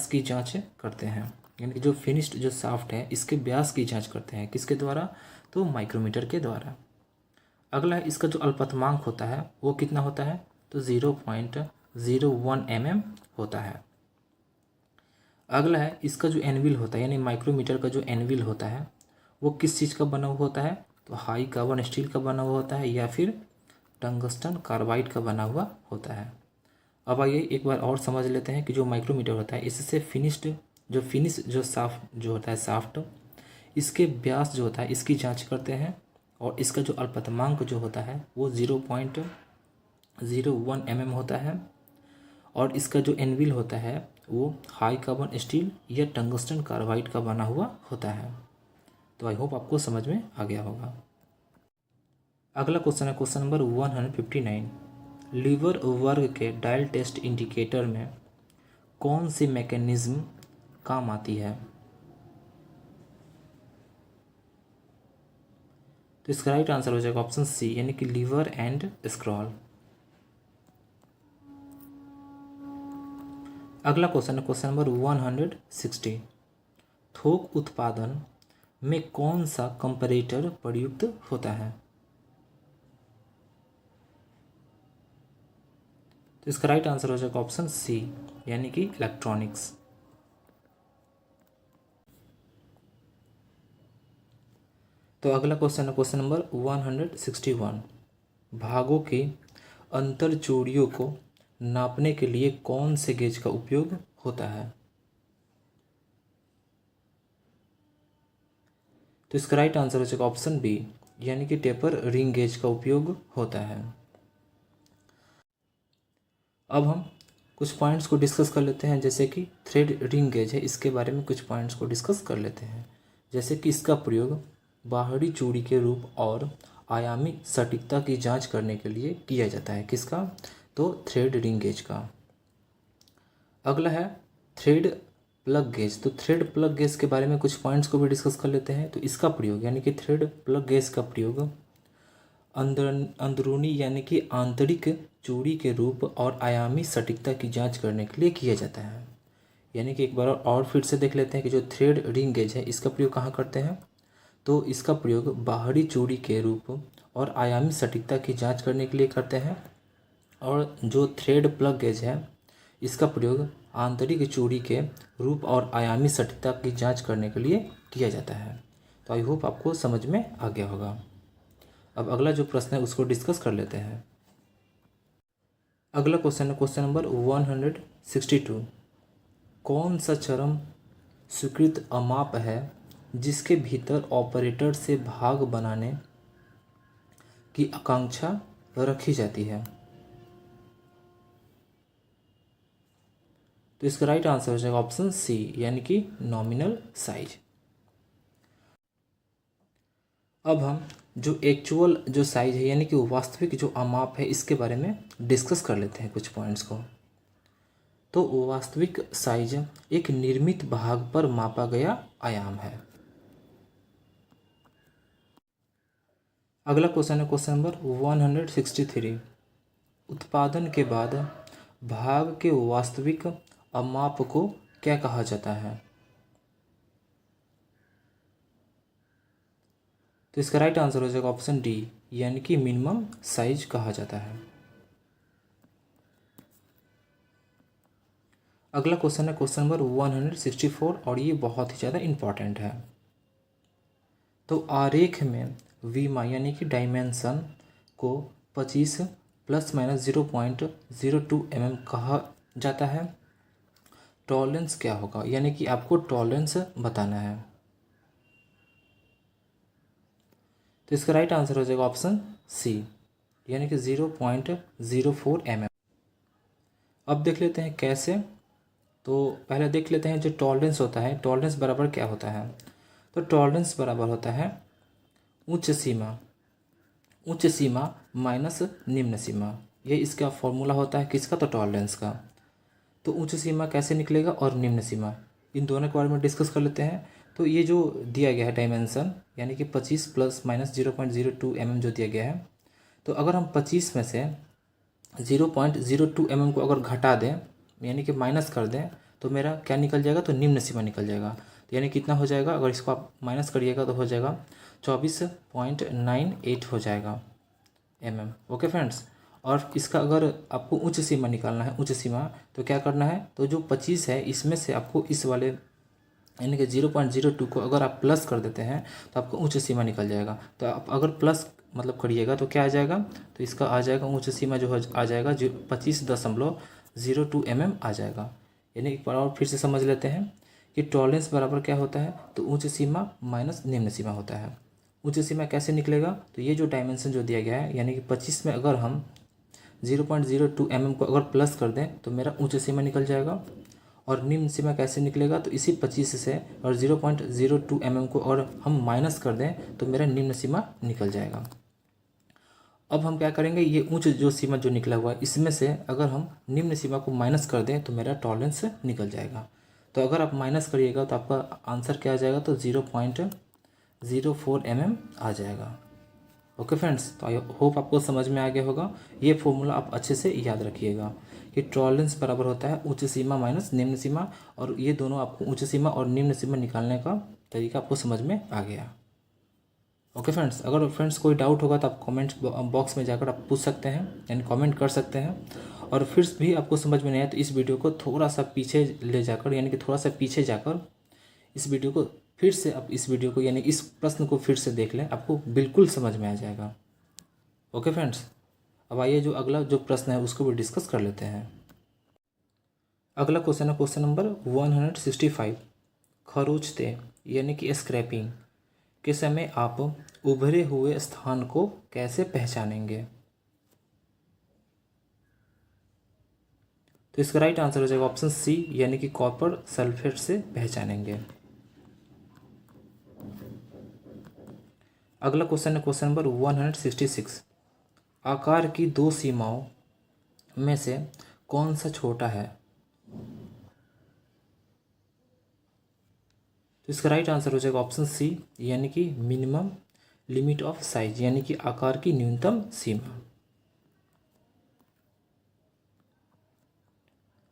की जांच करते हैं, यानी कि जो फिनिश्ड जो शाफ्ट है इसके व्यास की जांच करते हैं, किसके द्वारा? तो माइक्रोमीटर के द्वारा। अगला है इसका जो अल्पतमांक होता है वो कितना होता है? तो 0.01 mm होता है। अगला है इसका जो एनविल होता है, यानी माइक्रोमीटर का जो एनविल होता है वो किस चीज़ का बना हुआ होता है? तो हाई कार्बन स्टील का बना हुआ होता है या फिर टंगस्टन कार्बाइड का बना हुआ होता है। अब आइए एक बार और समझ लेते हैं कि जो माइक्रोमीटर होता है इससे फिनिश जो शाफ्ट जो होता है शाफ्ट, इसके व्यास जो होता है इसकी जांच करते हैं, और इसका जो अल्पतमांक जो होता है वो 0.01 mm होता है, और इसका जो एनविल होता है वो हाई कार्बन स्टील या टंगस्टन कार्बाइड का बना हुआ होता है। तो आई होप आपको समझ में आ गया होगा। अगला क्वेश्चन है क्वेश्चन नंबर 159। लीवर वर्ग के डायल टेस्ट इंडिकेटर में कौन सी मैकेनिज्म काम आती है? तो इसका राइट आंसर हो जाएगा ऑप्शन सी, यानी कि लीवर एंड स्क्रॉल। अगला क्वेश्चन है क्वेश्चन नंबर 160। थोक उत्पादन में कौन सा कंपैरेटर प्रयुक्त होता है? तो इसका राइट आंसर हो जाएगा ऑप्शन सी, यानी कि इलेक्ट्रॉनिक्स। तो अगला क्वेश्चन है क्वेश्चन नंबर 161। भागों के अंतर जोड़ियों को नापने के लिए कौन से गेज का उपयोग होता है? तो इसका राइट आंसर हो जाएगा ऑप्शन बी, यानी कि टेपर रिंग गेज का उपयोग होता है। अब हम कुछ पॉइंट्स को डिस्कस कर लेते हैं, जैसे कि थ्रेड रिंग गेज है, इसके बारे में कुछ पॉइंट्स को डिस्कस कर लेते हैं। जैसे कि इसका प्रयोग बाहरी चूड़ी के रूप और आयामी सटीकता की जांच करने के लिए किया जाता है। किसका? तो थ्रेड रिंग गेज का। अगला है थ्रेड प्लग गेज। तो थ्रेड प्लग गेज के बारे में कुछ पॉइंट्स को भी डिस्कस कर लेते हैं। तो इसका प्रयोग यानी कि थ्रेड प्लग गेज का प्रयोग अंदरूनी यानी कि आंतरिक चूड़ी के रूप और आयामी सटीकता की जांच करने के लिए किया जाता है। यानी कि एक बार और फिर से देख लेते हैं कि जो थ्रेड रिंग गेज है इसका प्रयोग कहाँ करते हैं? तो इसका प्रयोग बाहरी चूड़ी के रूप और आयामी सटीकता की जांच करने के लिए करते हैं। और जो थ्रेड प्लग गेज है इसका प्रयोग आंतरिक चूड़ी के रूप और आयामी सटीकता की जांच करने के लिए किया जाता है। तो आई होप आपको समझ में आ गया होगा। अब अगला जो प्रश्न है उसको डिस्कस कर लेते हैं। अगला क्वेश्चन है क्वेश्चन नंबर 162। कौन सा चरम स्वीकृत अमाप है जिसके भीतर ऑपरेटर से भाग बनाने की आकांक्षा रखी जाती है? तो इसका राइट आंसर हो जाएगा ऑप्शन सी, यानी कि नॉमिनल साइज। अब हम जो एक्चुअल जो साइज है यानी कि वास्तविक जो अमाप है इसके बारे में डिस्कस कर लेते हैं कुछ पॉइंट्स को। तो वास्तविक साइज एक निर्मित भाग पर मापा गया आयाम है। अगला क्वेश्चन है क्वेश्चन नंबर 163। उत्पादन के बाद भाग के वास्तविक अमाप को क्या कहा जाता है? तो इसका राइट आंसर हो जाएगा ऑप्शन डी, यानी कि मिनिमम साइज कहा जाता है। अगला क्वेश्चन है क्वेश्चन नंबर 164 और ये बहुत ही ज़्यादा इम्पॉर्टेंट है। तो आरेख में विमा यानी कि डायमेंशन को 25 ± 0.02 mm कहा जाता है। टॉलरेंस क्या होगा, यानी कि आपको टॉलरेंस बताना है। तो इसका राइट आंसर हो जाएगा ऑप्शन सी, यानी कि 0.04 mm। अब देख लेते हैं कैसे। तो पहले देख लेते हैं जो टॉलरेंस होता है, टॉलरेंस बराबर क्या होता है? तो टॉलरेंस बराबर होता है उच्च सीमा माइनस निम्न सीमा। ये इसका फॉर्मूला होता है किसका? तो टॉलरेंस का। तो उच्च सीमा कैसे निकलेगा और निम्न सीमा, इन दोनों के बारे में डिस्कस कर लेते हैं। तो ये जो दिया गया है डायमेंशन यानी कि 25 ± 0.02 mm जो दिया गया है, तो अगर हम 25 में से 0.02 mm को अगर घटा दें यानी कि माइनस कर दें तो मेरा क्या निकल जाएगा? तो निम्न सीमा निकल जाएगा। तो यानी कितना हो जाएगा? अगर इसको आप माइनस करिएगा तो हो जाएगा 24.98 हो जाएगा mm। Okay friends. और इसका अगर आपको उच्च सीमा निकालना है, उच्च सीमा, तो क्या करना है? तो जो 25 है इसमें से आपको इस वाले यानी कि 0.02 को अगर आप प्लस कर देते हैं तो आपको उच्च सीमा निकल जाएगा। तो आप अगर प्लस मतलब करिएगा तो क्या आ जाएगा? तो इसका आ जाएगा उच्च सीमा जो आ जाएगा 25.02 mm आ जाएगा। यानी एक बार और फिर से समझ लेते हैं कि टॉलरेंस बराबर क्या होता है? तो उच्च सीमा माइनस निम्न सीमा होता है। उच्च सीमा कैसे निकलेगा? तो ये जो डायमेंशन जो दिया गया है यानी कि 25 में अगर हम 0.02 mm को अगर प्लस कर दें तो मेरा उच्च सीमा निकल जाएगा। और निम्न सीमा कैसे निकलेगा? तो इसी 25 से और 0.02 mm को अगर हम माइनस कर दें तो मेरा निम्न सीमा निकल जाएगा। अब हम क्या करेंगे? ये उच्च जो सीमा जो निकला हुआ है इसमें से अगर हम निम्न सीमा को माइनस कर दें तो मेरा टॉलरेंस निकल जाएगा। तो अगर आप माइनस करिएगा तो आपका आंसर क्या आ जाएगा? तो 0.04 mm आ जाएगा। ओके फ्रेंड्स, तो आई होप आपको समझ में आ गया होगा। ये फॉर्मूला आप अच्छे से याद रखिएगा कि टॉलरेंस बराबर होता है उच्च सीमा माइनस निम्न सीमा, और ये दोनों आपको उच्च सीमा और निम्न सीमा निकालने का तरीका आपको समझ में आ गया। ओके फ्रेंड्स, अगर फ्रेंड्स कोई डाउट होगा तो आप कमेंट बॉक्स में जाकर आप पूछ सकते हैं, यानी कमेंट कर सकते हैं। और फिर भी आपको समझ में नहीं आया तो इस वीडियो को थोड़ा सा पीछे ले जाकर, यानी कि थोड़ा सा पीछे जाकर इस वीडियो को फिर से, आप इस वीडियो को यानी इस प्रश्न को फिर से देख लें, आपको बिल्कुल समझ में आ जाएगा। ओके फ्रेंड्स, अब आइए जो अगला जो प्रश्न है उसको भी डिस्कस कर लेते हैं। अगला क्वेश्चन है क्वेश्चन नंबर 165। खरोंचते यानी कि स्क्रैपिंग के समय आप उभरे हुए स्थान को कैसे पहचानेंगे? तो इसका राइट आंसर हो जाएगा ऑप्शन सी, यानी कि कॉपर सल्फेट से पहचानेंगे। अगला क्वेश्चन है क्वेश्चन नंबर 166। आकार की दो सीमाओं में से कौन सा छोटा है? तो इसका राइट आंसर हो जाएगा ऑप्शन सी, यानी कि मिनिमम लिमिट ऑफ साइज, यानी कि आकार की न्यूनतम सीमा।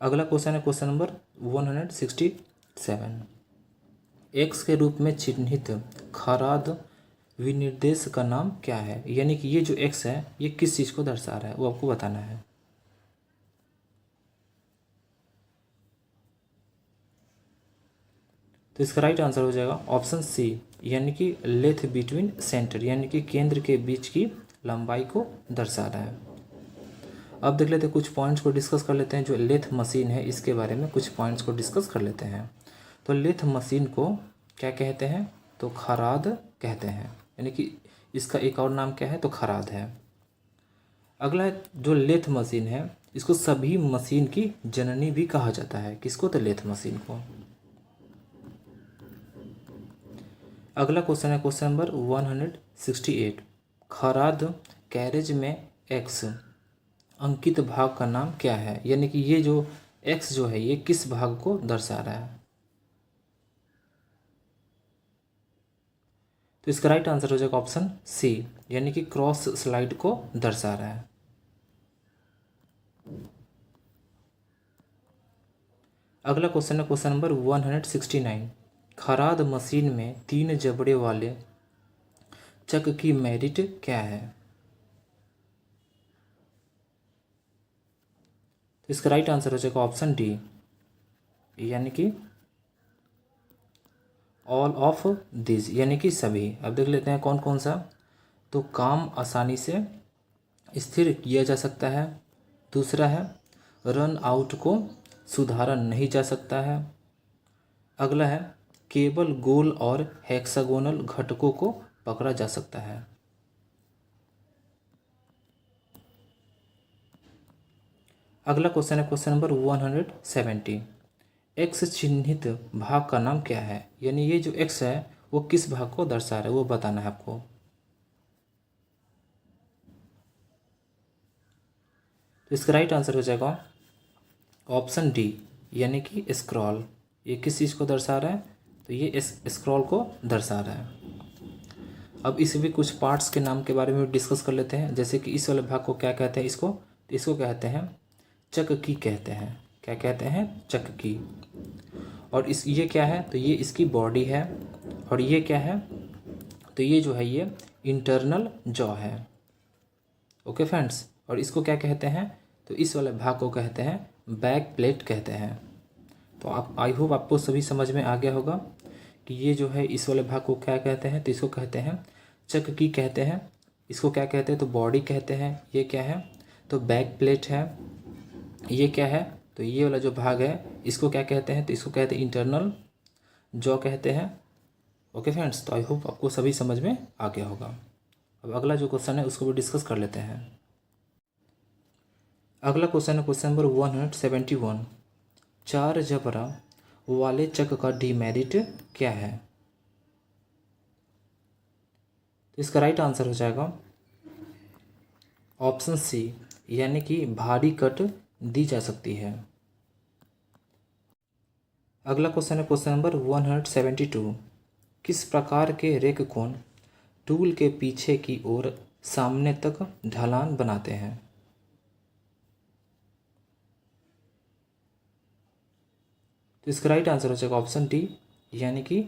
अगला क्वेश्चन है क्वेश्चन नंबर 167। एक्स के रूप में चिन्हित खराद विनिर्देश का नाम क्या है? यानी कि ये जो एक्स है ये किस चीज़ को दर्शा रहा है वो आपको बताना है। तो इसका राइट आंसर हो जाएगा ऑप्शन सी, यानी कि लेंथ बिटवीन सेंटर, यानी कि केंद्र के बीच की लंबाई को दर्शा रहा है। अब देख लेते हैं, कुछ पॉइंट्स को डिस्कस कर लेते हैं। जो लेथ मशीन है इसके बारे में कुछ पॉइंट्स को डिस्कस कर लेते हैं। तो लेथ मशीन को क्या कहते हैं? तो खराद कहते हैं, यानी कि इसका एक और नाम क्या है? तो खराद है। अगला है जो लेथ मशीन है, इसको सभी मशीन की जननी भी कहा जाता है। किसको? तो लेथ मशीन को। अगला क्वेश्चन है क्वेश्चन नंबर 168। खराद कैरेज में एक्स अंकित भाग का नाम क्या है? यानी कि ये जो एक्स जो है ये किस भाग को दर्शा रहा है? तो इसका राइट आंसर हो जाएगा ऑप्शन सी, यानी कि क्रॉस स्लाइड को दर्शा रहा है। अगला क्वेश्चन है क्वेश्चन नंबर 169। खराद मशीन में 3 जबड़े वाले चक की मेरिट क्या है? तो इसका राइट आंसर हो जाएगा ऑप्शन डी, यानी कि ऑल ऑफ दिस, यानी कि सभी। अब देख लेते हैं कौन कौन सा। तो काम आसानी से स्थिर किया जा सकता है। दूसरा है रन आउट को सुधारा नहीं जा सकता है। अगला है केवल गोल और हेक्सागोनल घटकों को पकड़ा जा सकता है। अगला क्वेश्चन है क्वेश्चन नंबर 170। एक्स चिन्हित भाग का नाम क्या है? यानी ये जो एक्स है वो किस भाग को दर्शा रहा है वो बताना है आपको। तो इसका राइट आंसर हो जाएगा ऑप्शन डी, यानी कि स्क्रॉल। ये किस चीज़ को दर्शा रहा है? तो ये स्क्रॉल को दर्शा रहा है। अब इस भी कुछ पार्ट्स के नाम के बारे में डिस्कस कर लेते हैं। जैसे कि इस वाले भाग को क्या कहते हैं? इसको कहते हैं चक्की कहते हैं। क्या कहते हैं? चक्की। और इस ये क्या है? तो ये इसकी बॉडी है। और ये क्या है? तो ये जो है ये इंटरनल जॉ है। ओके फ्रेंड्स, और इसको क्या कहते हैं? तो इस वाले भाग को कहते हैं बैक प्लेट कहते हैं। तो आप आई होप आपको सभी समझ में आ गया होगा कि ये जो है इस वाले भाग को क्या कहते हैं। तो इसको कहते हैं चक्की कहते हैं। इसको क्या कहते हैं? तो बॉडी कहते हैं। ये क्या है? तो बैक प्लेट है। ये क्या है? तो ये वाला जो भाग है इसको क्या कहते हैं? तो इसको कहते हैं इंटरनल जॉ कहते हैं। ओके फ्रेंड्स, तो आई होप आपको सभी समझ में आ गया होगा। अब अगला जो क्वेश्चन है उसको भी डिस्कस कर लेते हैं। अगला क्वेश्चन है क्वेश्चन नंबर 171। 4 जबड़ा वाले चक का डीमेरिट क्या है? तो इसका राइट आंसर हो जाएगा ऑप्शन सी, यानी कि भारी कट दी जा सकती है। अगला क्वेश्चन है क्वेश्चन नंबर 172। किस प्रकार के रेक कोण टूल के पीछे की ओर सामने तक ढलान बनाते हैं? तो इसका राइट आंसर हो जाएगा ऑप्शन डी, यानी कि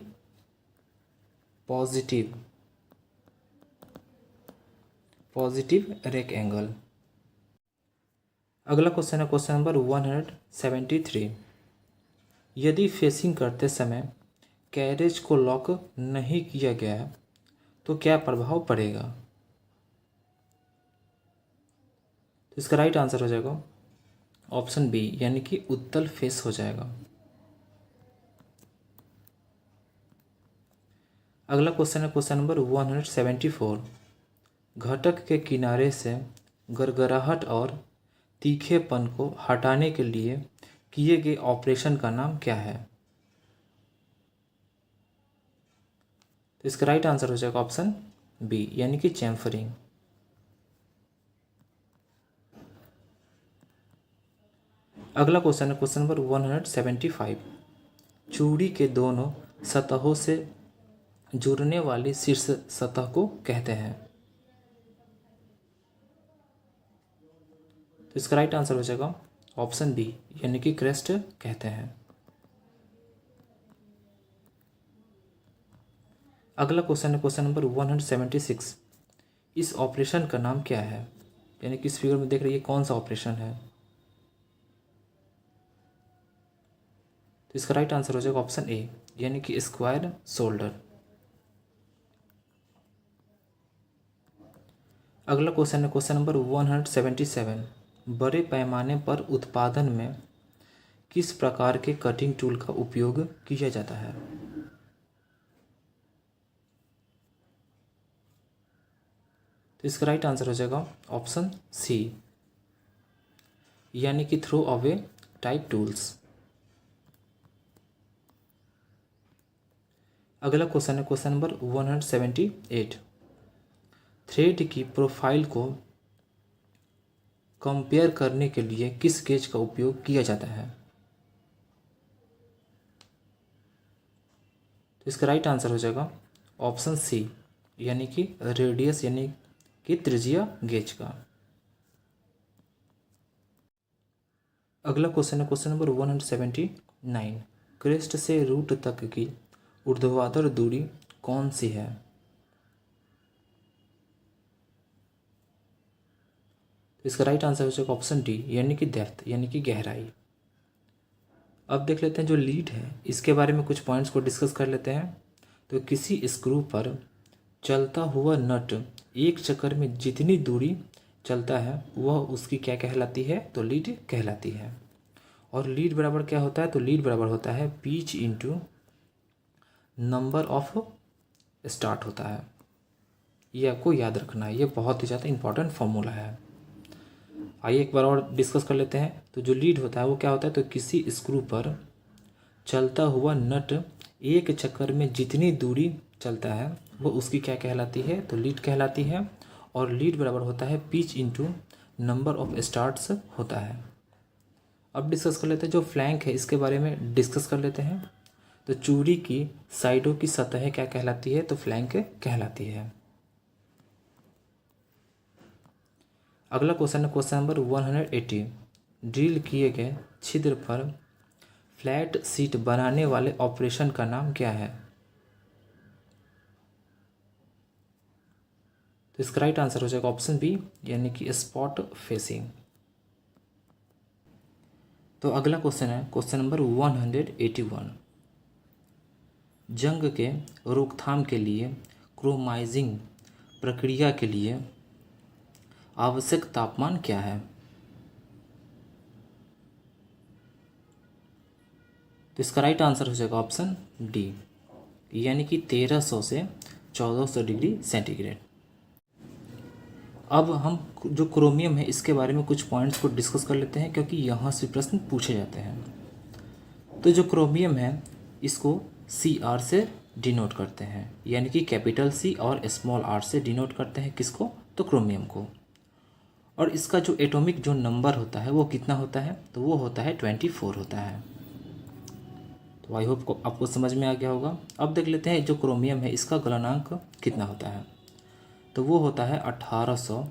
पॉजिटिव रेक एंगल। अगला क्वेश्चन है क्वेश्चन नंबर 173। यदि फेसिंग करते समय कैरेज को लॉक नहीं किया गया तो क्या प्रभाव पड़ेगा? तो इसका राइट आंसर हो जाएगा ऑप्शन बी, यानी कि उत्तल फेस हो जाएगा। अगला क्वेश्चन है क्वेश्चन नंबर 174। घटक के किनारे से गरगराहट और तीखेपन को हटाने के लिए किए गए ऑपरेशन का नाम क्या है? तो इसका राइट आंसर हो जाएगा ऑप्शन बी, यानी कि चैम्फरिंग। अगला क्वेश्चन है क्वेश्चन नंबर 175। चूड़ी के दोनों सतहों से जुड़ने वाली शीर्ष सतह को कहते हैं। तो इसका राइट आंसर हो जाएगा ऑप्शन बी, यानी कि क्रेस्ट कहते हैं। अगला क्वेश्चन है क्वेश्चन नंबर 176। इस ऑपरेशन का नाम क्या है? यानी कि इस फिगर में देख रही है कौन सा ऑपरेशन है? तो इसका राइट आंसर हो जाएगा ऑप्शन ए, यानी कि स्क्वायर शोल्डर। अगला क्वेश्चन है क्वेश्चन नंबर 177। बड़े पैमाने पर उत्पादन में किस प्रकार के कटिंग टूल का उपयोग किया जाता है? तो इसका राइट आंसर हो जाएगा ऑप्शन सी, यानी कि थ्रो अवे टाइप टूल्स। अगला क्वेश्चन है क्वेश्चन नंबर 178। थ्रेड की प्रोफाइल को कंपेयर करने के लिए किस गेज का उपयोग किया जाता है? तो इसका राइट आंसर हो जाएगा ऑप्शन सी, यानी कि रेडियस यानी कि त्रिज्या गेज का। अगला क्वेश्चन है क्वेश्चन नंबर 179। क्रेस्ट से रूट तक की ऊर्ध्वाधर दूरी कौन सी है? इसका राइट आंसर हो जाएगा ऑप्शन डी, यानी कि डेप्थ यानी कि गहराई। अब देख लेते हैं जो लीड है इसके बारे में कुछ पॉइंट्स को डिस्कस कर लेते हैं। तो किसी स्क्रू पर चलता हुआ नट एक चक्कर में जितनी दूरी चलता है वह उसकी क्या कहलाती है? तो लीड कहलाती है। और लीड बराबर क्या होता है? तो लीड बराबर होता है pitch into number of start होता है। ये आपको याद रखना है, ये बहुत ही ज़्यादा इंपॉर्टेंट फॉर्मूला है। आइए एक बार और डिस्कस कर लेते हैं। तो जो लीड होता है वो क्या होता है? तो किसी स्क्रू पर चलता हुआ नट एक चक्कर में जितनी दूरी चलता है वो उसकी क्या कहलाती है? तो लीड कहलाती है। और लीड बराबर होता है pitch into number of starts होता है। अब डिस्कस कर लेते हैं जो फ्लैंक है इसके बारे में डिस्कस कर लेते हैं। तो चूड़ी की साइडों की सतह क्या कहलाती है? तो फ्लैंक कहलाती है। अगला क्वेश्चन है क्वेश्चन नंबर 180। ड्रिल किए गए छिद्र पर फ्लैट सीट बनाने वाले ऑपरेशन का नाम क्या है? तो इसका राइट आंसर हो जाएगा ऑप्शन बी, यानी कि स्पॉट फेसिंग। तो अगला क्वेश्चन है क्वेश्चन नंबर 181। जंग के रोकथाम के लिए क्रोमाइजिंग प्रक्रिया के लिए आवश्यक तापमान क्या है? तो इसका राइट आंसर हो जाएगा ऑप्शन डी, यानी कि 1300 से 1400 डिग्री सेंटीग्रेड। अब हम जो क्रोमियम है इसके बारे में कुछ पॉइंट्स को डिस्कस कर लेते हैं, क्योंकि यहाँ से प्रश्न पूछे जाते हैं। तो जो क्रोमियम है इसको CR से डिनोट करते हैं, यानी कि कैपिटल C और स्मॉल r से डिनोट करते हैं किसको? तो क्रोमियम को। और इसका जो एटॉमिक जो नंबर होता है वो कितना होता है? तो वो होता है 24 होता है। तो आई होप आपको समझ में आ गया होगा। अब देख लेते हैं जो क्रोमियम है इसका गलनांक कितना होता है। तो वो होता है 1800,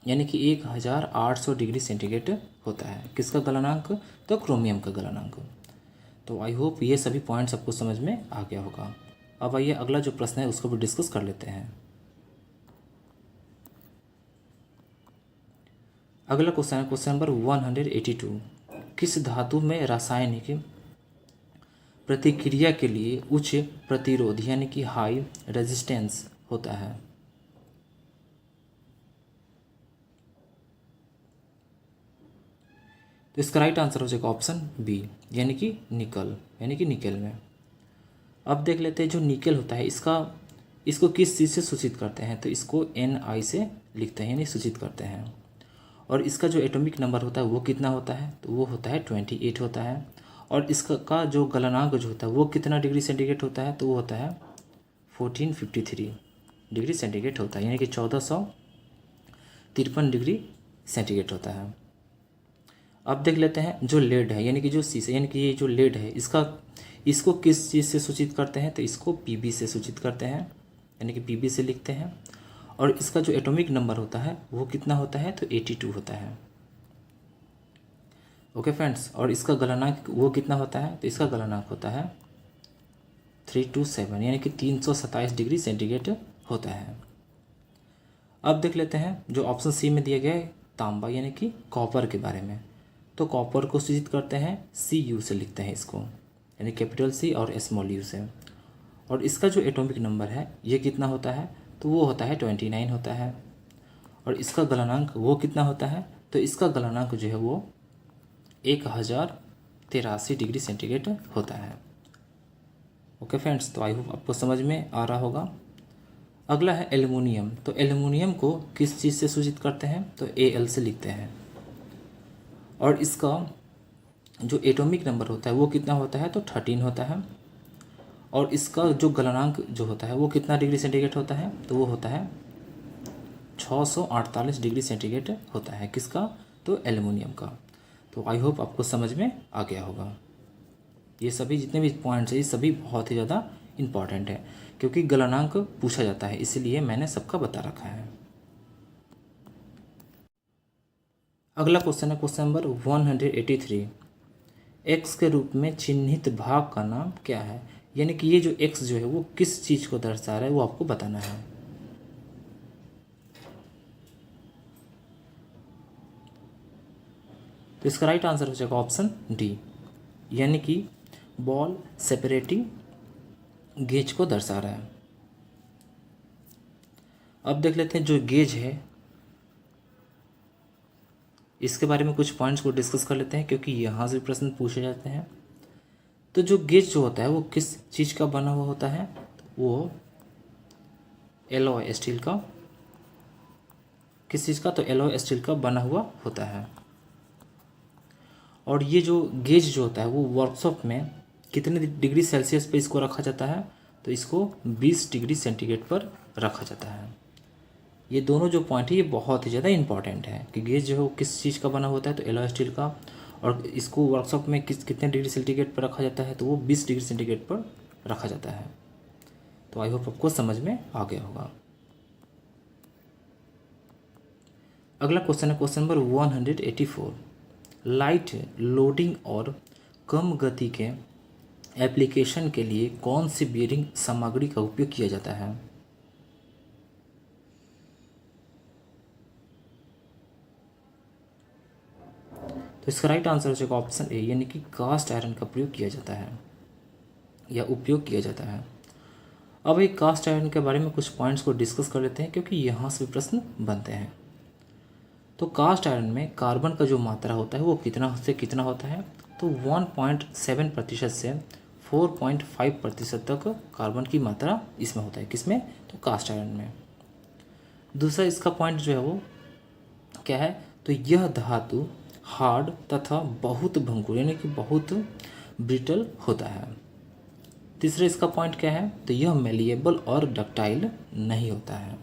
यानी कि 1800 डिग्री सेंटीग्रेड होता है। किसका गलनांक? तो क्रोमियम का गलनांक। तो आई होप ये सभी पॉइंट्स आपको समझ में आ गया होगा। अब आइए अगला जो प्रश्न है उसको भी डिस्कस कर लेते हैं। अगला क्वेश्चन है क्वेश्चन नंबर 182। किस धातु में रासायनिक प्रतिक्रिया के लिए उच्च प्रतिरोध यानी कि हाई रेजिस्टेंस होता है? तो इसका राइट आंसर हो जाएगा ऑप्शन बी, यानी कि निकल, यानी कि निकेल में। अब देख लेते हैं जो निकेल होता है इसको किस चीज़ से सूचित करते हैं? तो इसको Ni से लिखते हैं, यानी सूचित करते हैं। और इसका जो एटॉमिक नंबर होता है वो कितना होता है? तो वो होता है 28 होता है। और इसका जो गलनांक जो होता है वो कितना डिग्री सेंटीग्रेड होता है? तो वो होता है 1453 डिग्री सेंटीग्रेड होता है, यानी कि 1453 डिग्री सेंटीग्रेड होता है। अब देख लेते हैं जो लेड है, यानी कि जो शीशा, यानी कि ये जो लेड है इसको किस चीज़ से सूचित करते हैं? तो इसको Pb से सूचित करते हैं, यानी कि Pb से लिखते हैं। और इसका जो एटॉमिक नंबर होता है वो कितना होता है? तो 82 होता है। ओके फ्रेंड्स, और इसका गलनांक वो कितना होता है? तो इसका गलनांक होता है 327, यानी कि 327 डिग्री सेंटीग्रेड होता है। अब देख लेते हैं जो ऑप्शन सी में दिया गया है तांबा, यानी कि कॉपर के बारे में। तो कॉपर को सूचित करते हैं Cu से लिखते हैं इसको, यानी कैपिटल C और स्मॉल u से। और इसका जो एटॉमिक नंबर है ये कितना होता है? तो वो होता है 29 होता है। और इसका गलनांक वो कितना होता है? तो इसका गलनांक जो है वो 1083 डिग्री सेंटीग्रेड होता है। ओके फ्रेंड्स, तो आई होप आपको समझ में आ रहा होगा। अगला है एल्युमिनियम। तो एल्युमिनियम को किस चीज़ से सूचित करते हैं? तो Al से लिखते हैं। और इसका जो एटॉमिक नंबर होता है वो कितना होता है? तो 13 होता है। और इसका जो गलनांक जो होता है वो कितना डिग्री सेंटीग्रेड होता है? तो वो होता है 648 डिग्री सेंटीग्रेड होता है। किसका? तो एल्युमिनियम का। तो आई होप आपको समझ में आ गया होगा। ये सभी जितने भी पॉइंट्स हैं ये सभी बहुत ही ज़्यादा इम्पॉर्टेंट है, क्योंकि गलनांक पूछा जाता है, इसीलिए मैंने सबका बता रखा है। अगला क्वेश्चन है क्वेश्चन नंबर 183। एक्स के रूप में चिन्हित भाग का नाम क्या है? यानी कि ये जो एक्स जो है वो किस चीज़ को दर्शा रहा है वो आपको बताना है। तो इसका राइट आंसर हो जाएगा ऑप्शन डी, यानी कि बॉल सेपरेटिंग गेज को दर्शा रहा है। अब देख लेते हैं जो गेज है इसके बारे में कुछ पॉइंट्स को डिस्कस कर लेते हैं, क्योंकि यहाँ से प्रश्न पूछे जाते हैं। तो जो गेज जो होता है वो किस चीज़ का बना हुआ होता है? वो एलॉय स्टील का। किस चीज़ का? तो एलॉय स्टील का बना हुआ होता है। और ये जो गेज जो होता है वो वर्कशॉप में कितने डिग्री सेल्सियस पे इसको रखा जाता है? तो इसको 20 डिग्री सेंटीग्रेड पर रखा जाता है। ये दोनों जो पॉइंट है ये बहुत ही ज़्यादा इंपॉर्टेंट है कि गेज जो है वो किस चीज़ का बना होता है? तो एलॉय स्टील का। और इसको वर्कशॉप में कितने डिग्री सेंटीग्रेड पर रखा जाता है? तो वो 20 डिग्री सेंटीग्रेड पर रखा जाता है। तो आई होप आपको समझ में आ गया होगा। अगला क्वेश्चन है क्वेश्चन नंबर 184। लाइट लोडिंग और कम गति के एप्लीकेशन के लिए कौन सी बीयरिंग सामग्री का उपयोग किया जाता है? तो इसका राइट आंसर हो जाएगा ऑप्शन ए, यानी कि कास्ट आयरन का प्रयोग किया जाता है या उपयोग किया जाता है। अब एक कास्ट आयरन के बारे में कुछ पॉइंट्स को डिस्कस कर लेते हैं, क्योंकि यहाँ से प्रश्न बनते हैं। तो कास्ट आयरन में कार्बन का जो मात्रा होता है वो कितना से कितना होता है? तो 1.7% से 4.5% तक कार्बन की मात्रा इसमें होता है। किसमें? तो कास्ट आयरन में। दूसरा इसका पॉइंट जो है वो क्या है? तो यह धातु हार्ड तथा बहुत भंगुर यानी कि बहुत ब्रिटल होता है। तीसरा इसका पॉइंट क्या है? तो यह मेलिएबल और डक्टाइल नहीं होता है।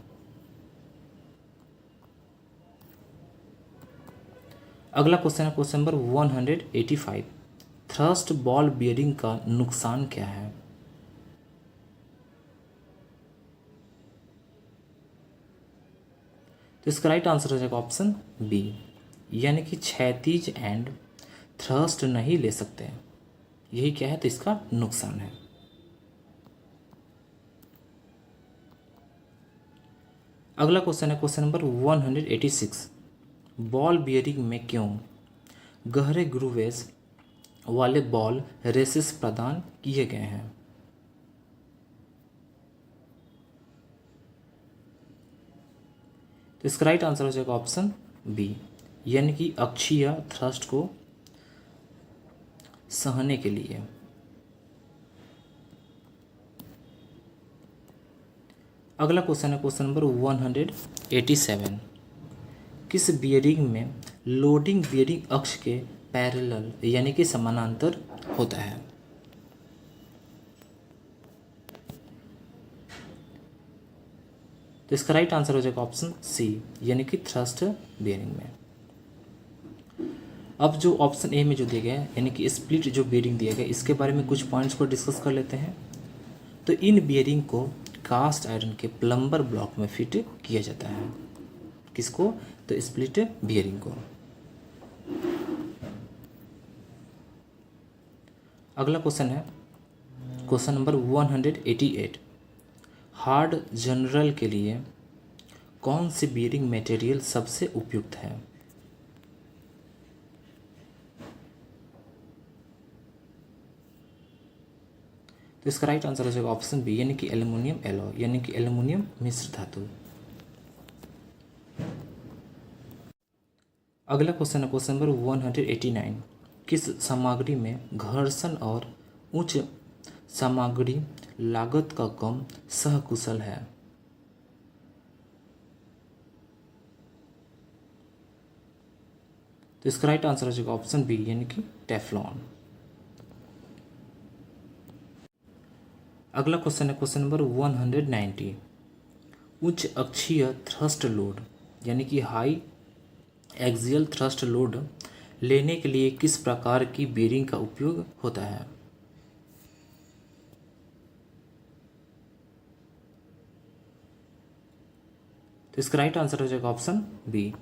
अगला क्वेश्चन है question number 185। Thrust ball bearing का नुकसान क्या है? तो इसका राइट आंसर हो जाएगा ऑप्शन बी, यानी कि क्षैतिज एंड थ्रस्ट नहीं ले सकते। यही क्या है? तो इसका नुकसान है। अगला क्वेश्चन है क्वेश्चन नंबर 186। बॉल बियरिंग में क्यों गहरे ग्रूवेज वाले बॉल रेसेस प्रदान किए गए हैं? तो इसका राइट आंसर हो जाएगा ऑप्शन बी, यानी कि अक्षीय थ्रस्ट को सहने के लिए। अगला क्वेश्चन है क्वेश्चन नंबर 187। किस बियरिंग में लोडिंग बियरिंग अक्ष के पैरेलल यानी कि समानांतर होता है? तो इसका राइट आंसर हो जाएगा ऑप्शन सी, यानी कि थ्रस्ट बियरिंग में। अब जो ऑप्शन ए में जो दिया गया है यानी कि स्प्लिट जो बियरिंग दिया गया, इसके बारे में कुछ पॉइंट्स को डिस्कस कर लेते हैं। तो इन बियरिंग को कास्ट आयरन के प्लम्बर ब्लॉक में फिट किया जाता है। किसको? तो स्प्लिट बियरिंग को। अगला क्वेश्चन है क्वेश्चन नंबर 188। हार्ड जनरल के लिए कौन सी बियरिंग मटेरियल सबसे उपयुक्त है? तो इसका राइट आंसर हो जाएगा ऑप्शन बी, यानी कि एल्युमिनियम एलॉय, यानी कि एल्युमिनियम मिश्र धातु। अगला क्वेश्चन है क्वेश्चन नंबर 189। किस सामग्री में घर्षण और उच्च सामग्री लागत का कम सहकुशल है? तो इसका राइट आंसर हो जाएगा ऑप्शन बी, यानी कि टेफ्लॉन। अगला क्वेश्चन है क्वेश्चन नंबर 190। उच्च अक्षीय थ्रस्ट लोड यानी कि हाई एक्सियल थ्रस्ट लोड लेने के लिए किस प्रकार की बेरिंग का उपयोग होता है? तो इसका राइट आंसर हो जाएगा ऑप्शन बी,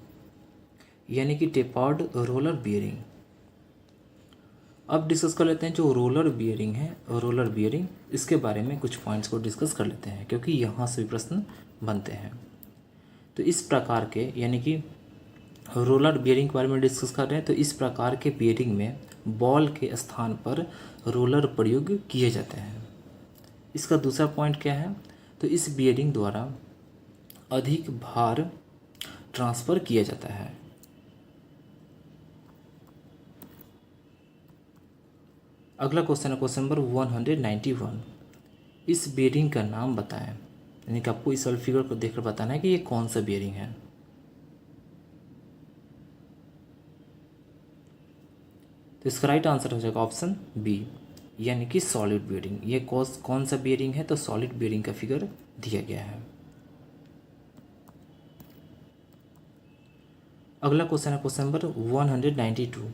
यानी कि टेपर्ड रोलर बियरिंग। अब डिस्कस कर लेते हैं जो रोलर बियरिंग है, रोलर बियरिंग, इसके बारे में कुछ पॉइंट्स को डिस्कस कर लेते हैं क्योंकि यहाँ से भी प्रश्न बनते हैं। तो इस प्रकार के यानी कि रोलर बियरिंग के बारे में डिस्कस कर रहे हैं। तो इस प्रकार के बियरिंग में बॉल के स्थान पर रोलर प्रयोग किए जाते हैं। इसका दूसरा पॉइंट क्या है? तो इस बियरिंग द्वारा अधिक भार ट्रांसफ़र किया जाता है। अगला क्वेश्चन है क्वेश्चन नंबर 191। इस बियरिंग का नाम बताएं, यानी कि आपको इस वाले फिगर को देखकर बताना है कि ये कौन सा बियरिंग है। तो इसका राइट आंसर हो जाएगा ऑप्शन बी, यानी कि सॉलिड बियरिंग। ये कौन सा बियरिंग है? तो सॉलिड बियरिंग का फिगर दिया गया है। अगला क्वेश्चन है क्वेश्चन नंबर 192।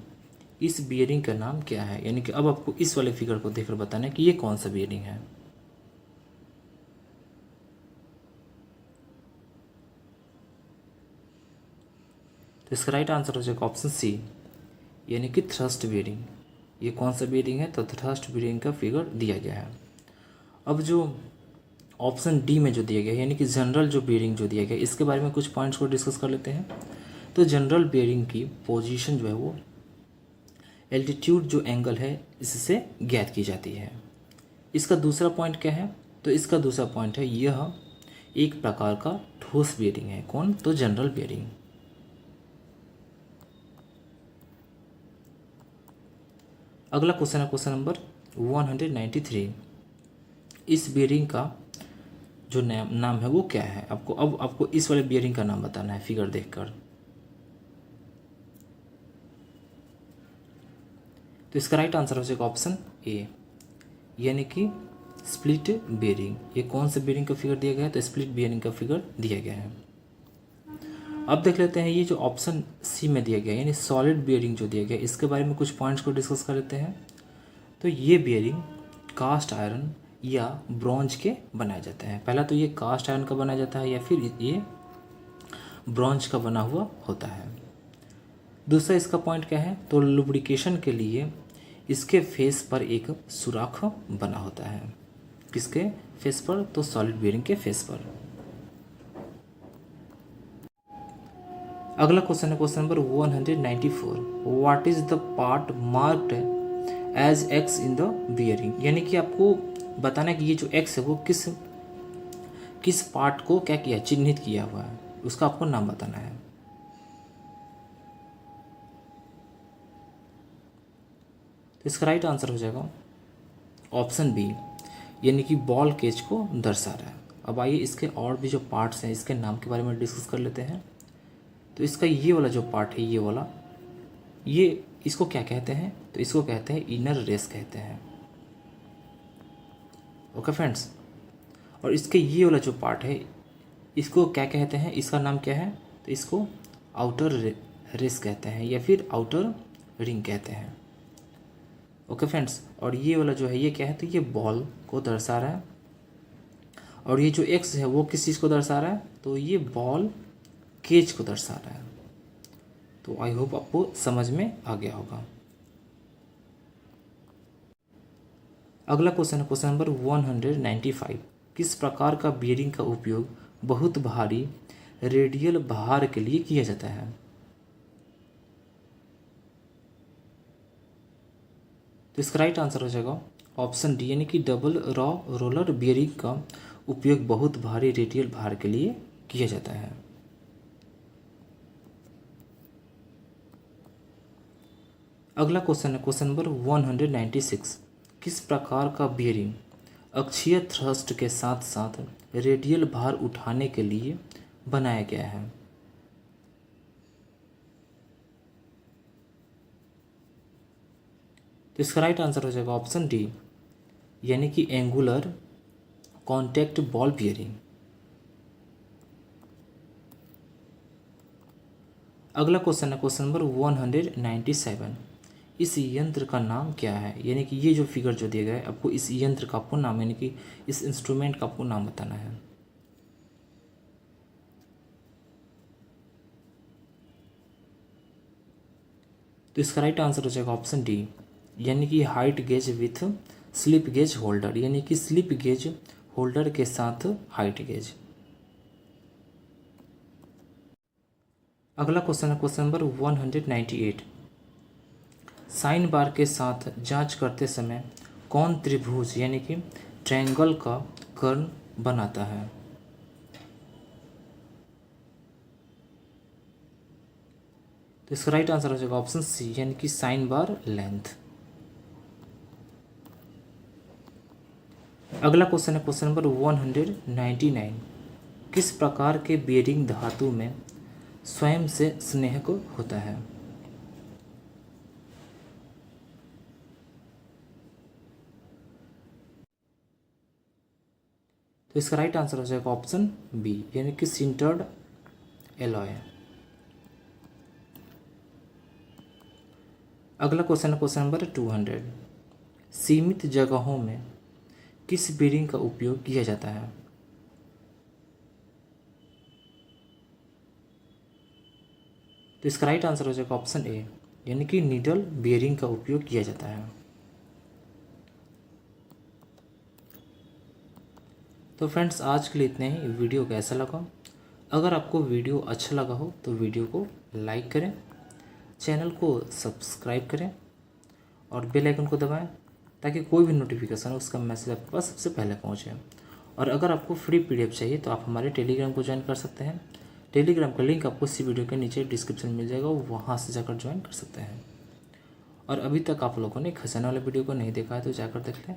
इस बियरिंग का नाम क्या है? यानी कि अब आपको इस वाले फिगर को देखकर बताना है कि ये कौन सा बियरिंग है। तो इसका राइट आंसर हो जाएगा ऑप्शन सी, यानी कि थ्रस्ट बियरिंग। ये कौन सा बियरिंग है? तो थ्रस्ट बियरिंग का फिगर दिया गया है। अब जो ऑप्शन डी में जो दिया गया है यानी कि जनरल जो बियरिंग जो दिया गया है, इसके बारे में कुछ पॉइंट्स को डिस्कस कर लेते हैं। तो जनरल बियरिंग की पोजीशन जो है वो एल्टीट्यूड जो एंगल है इससे ज्ञात की जाती है। इसका दूसरा पॉइंट क्या है? तो इसका दूसरा पॉइंट है यह एक प्रकार का ठोस बियरिंग है। कौन? तो जनरल बियरिंग। अगला क्वेश्चन है क्वेश्चन नंबर 193। इस बियरिंग का जो नाम है वो क्या है? आपको इस वाले बियरिंग का नाम बताना है फिगर देखकर। तो इसका राइट आंसर हो जाएगा ऑप्शन ए, यानी कि स्प्लिट बियरिंग। ये कौन से बियरिंग का फिगर दिया गया है? तो स्प्लिट बियरिंग का फिगर दिया गया है। अब देख लेते हैं ये जो ऑप्शन सी में दिया गया है यानी सॉलिड बियरिंग जो दिया गया है, इसके बारे में कुछ पॉइंट्स को डिस्कस कर लेते हैं। तो ये बियरिंग कास्ट आयरन या ब्रॉन्ज के बनाए जाते हैं। पहला तो ये कास्ट आयरन का बनाया जाता है या फिर ये ब्रॉन्ज का बना हुआ होता है। दूसरा इसका पॉइंट क्या है? तो लुब्रिकेशन के लिए इसके फेस पर एक सुराख बना होता है। किसके फेस पर? तो सॉलिड बियरिंग के फेस पर। अगला क्वेश्चन है question number 194, what is the part marked as X in the bearing, यानी कि आपको बताना है कि ये जो एक्स है वो किस किस पार्ट को क्या किया, चिन्हित किया हुआ है, उसका आपको नाम बताना है। तो इसका राइट आंसर हो जाएगा ऑप्शन बी, यानी कि बॉल केज को दर्शा रहा है। अब आइए इसके और भी जो पार्ट्स हैं इसके नाम के बारे में डिस्कस कर लेते हैं। तो इसका ये वाला जो पार्ट है, ये वाला, ये इसको क्या कहते हैं, तो इसको कहते हैं इनर रेस कहते हैं। ओके फ्रेंड्स, और इसके ये वाला जो पार्ट है इसको क्या कहते हैं, इसका नाम क्या है, तो इसको आउटर रेस कहते हैं या फिर आउटर रिंग कहते हैं। ओके फ्रेंड्स, और ये वाला जो है ये क्या है, तो ये बॉल को दर्शा रहा है, और ये जो एक्स है वो किस चीज़ को दर्शा रहा है, तो ये बॉल केज को दर्शा रहा है। तो आई होप आपको समझ में आ गया होगा। अगला क्वेश्चन है क्वेश्चन नंबर 195, किस प्रकार का बियरिंग का उपयोग बहुत भारी रेडियल भार के लिए किया जाता है। तो इसका राइट आंसर हो जाएगा ऑप्शन डी, यानी कि डबल रॉ रोलर बियरिंग का उपयोग बहुत भारी रेडियल भार के लिए किया जाता है। अगला क्वेश्चन है क्वेश्चन नंबर 196, किस प्रकार का बियरिंग अक्षीय थ्रस्ट के साथ साथ रेडियल भार उठाने के लिए बनाया गया है। तो इसका राइट आंसर हो जाएगा ऑप्शन डी, यानी कि एंगुलर कॉन्टैक्ट बॉल बियरिंग। अगला क्वेश्चन है क्वेश्चन नंबर 197, इस यंत्र का नाम क्या है, यानी कि ये जो फिगर जो दिया गया है आपको इस यंत्र का आपको नाम, यानी कि इस इंस्ट्रूमेंट का आपको नाम बताना है। तो इसका राइट आंसर हो जाएगा ऑप्शन डी, यानी कि height gauge with slip gauge holder, यानी कि स्लिप गेज होल्डर के साथ हाइट गेज। अगला क्वेश्चन है क्वेश्चन नंबर 198, साइन बार के साथ जांच करते समय कौन त्रिभुज यानी कि ट्रायंगल का कर्ण बनाता है। तो इसका राइट आंसर हो जाएगा ऑप्शन सी, यानी कि साइन बार लेंथ। अगला क्वेश्चन है क्वेश्चन नंबर 199, किस प्रकार के बेरिंग धातु में स्वयं से स्नेहक होता है। तो इसका राइट आंसर हो जाएगा ऑप्शन बी, यानी कि सिंटर्ड एलॉय। अगला क्वेश्चन है क्वेश्चन नंबर 200, सीमित जगहों में किस बेरिंग का उपयोग किया जाता है। तो इसका राइट आंसर हो जाएगा ऑप्शन ए, यानी कि नीडल बेरिंग का उपयोग किया जाता है। तो फ्रेंड्स आज के लिए इतने ही। वीडियो कैसा लगा, अगर आपको वीडियो अच्छा लगा हो तो वीडियो को लाइक करें, चैनल को सब्सक्राइब करें और बेल आइकन को दबाएं ताकि कोई भी नोटिफिकेशन उसका मैसेज आपके पास सबसे पहले पहुंचे। और अगर आपको फ्री पीडीएफ चाहिए तो आप हमारे टेलीग्राम को ज्वाइन कर सकते हैं। टेलीग्राम का लिंक आपको इसी वीडियो के नीचे डिस्क्रिप्शन में मिल जाएगा, वहाँ से जाकर ज्वाइन कर सकते हैं। और अभी तक आप लोगों ने खजाना वाले वीडियो को नहीं देखा है तो जाकर देख लें,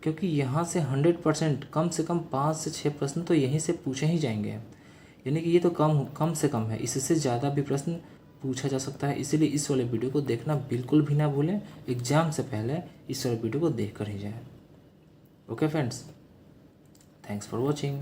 क्योंकि यहाँ से 100% कम से कम 5 से 6 प्रश्न तो यहीं से पूछे ही जाएंगे, यानी कि ये तो कम से कम है, इससे ज़्यादा भी प्रश्न पूछा जा सकता है। इसीलिए इस वाले वीडियो को देखना बिल्कुल भी ना भूलें, एग्ज़ाम से पहले इस वाले वीडियो को देख कर ही जाएं। Okay friends, thanks for watching.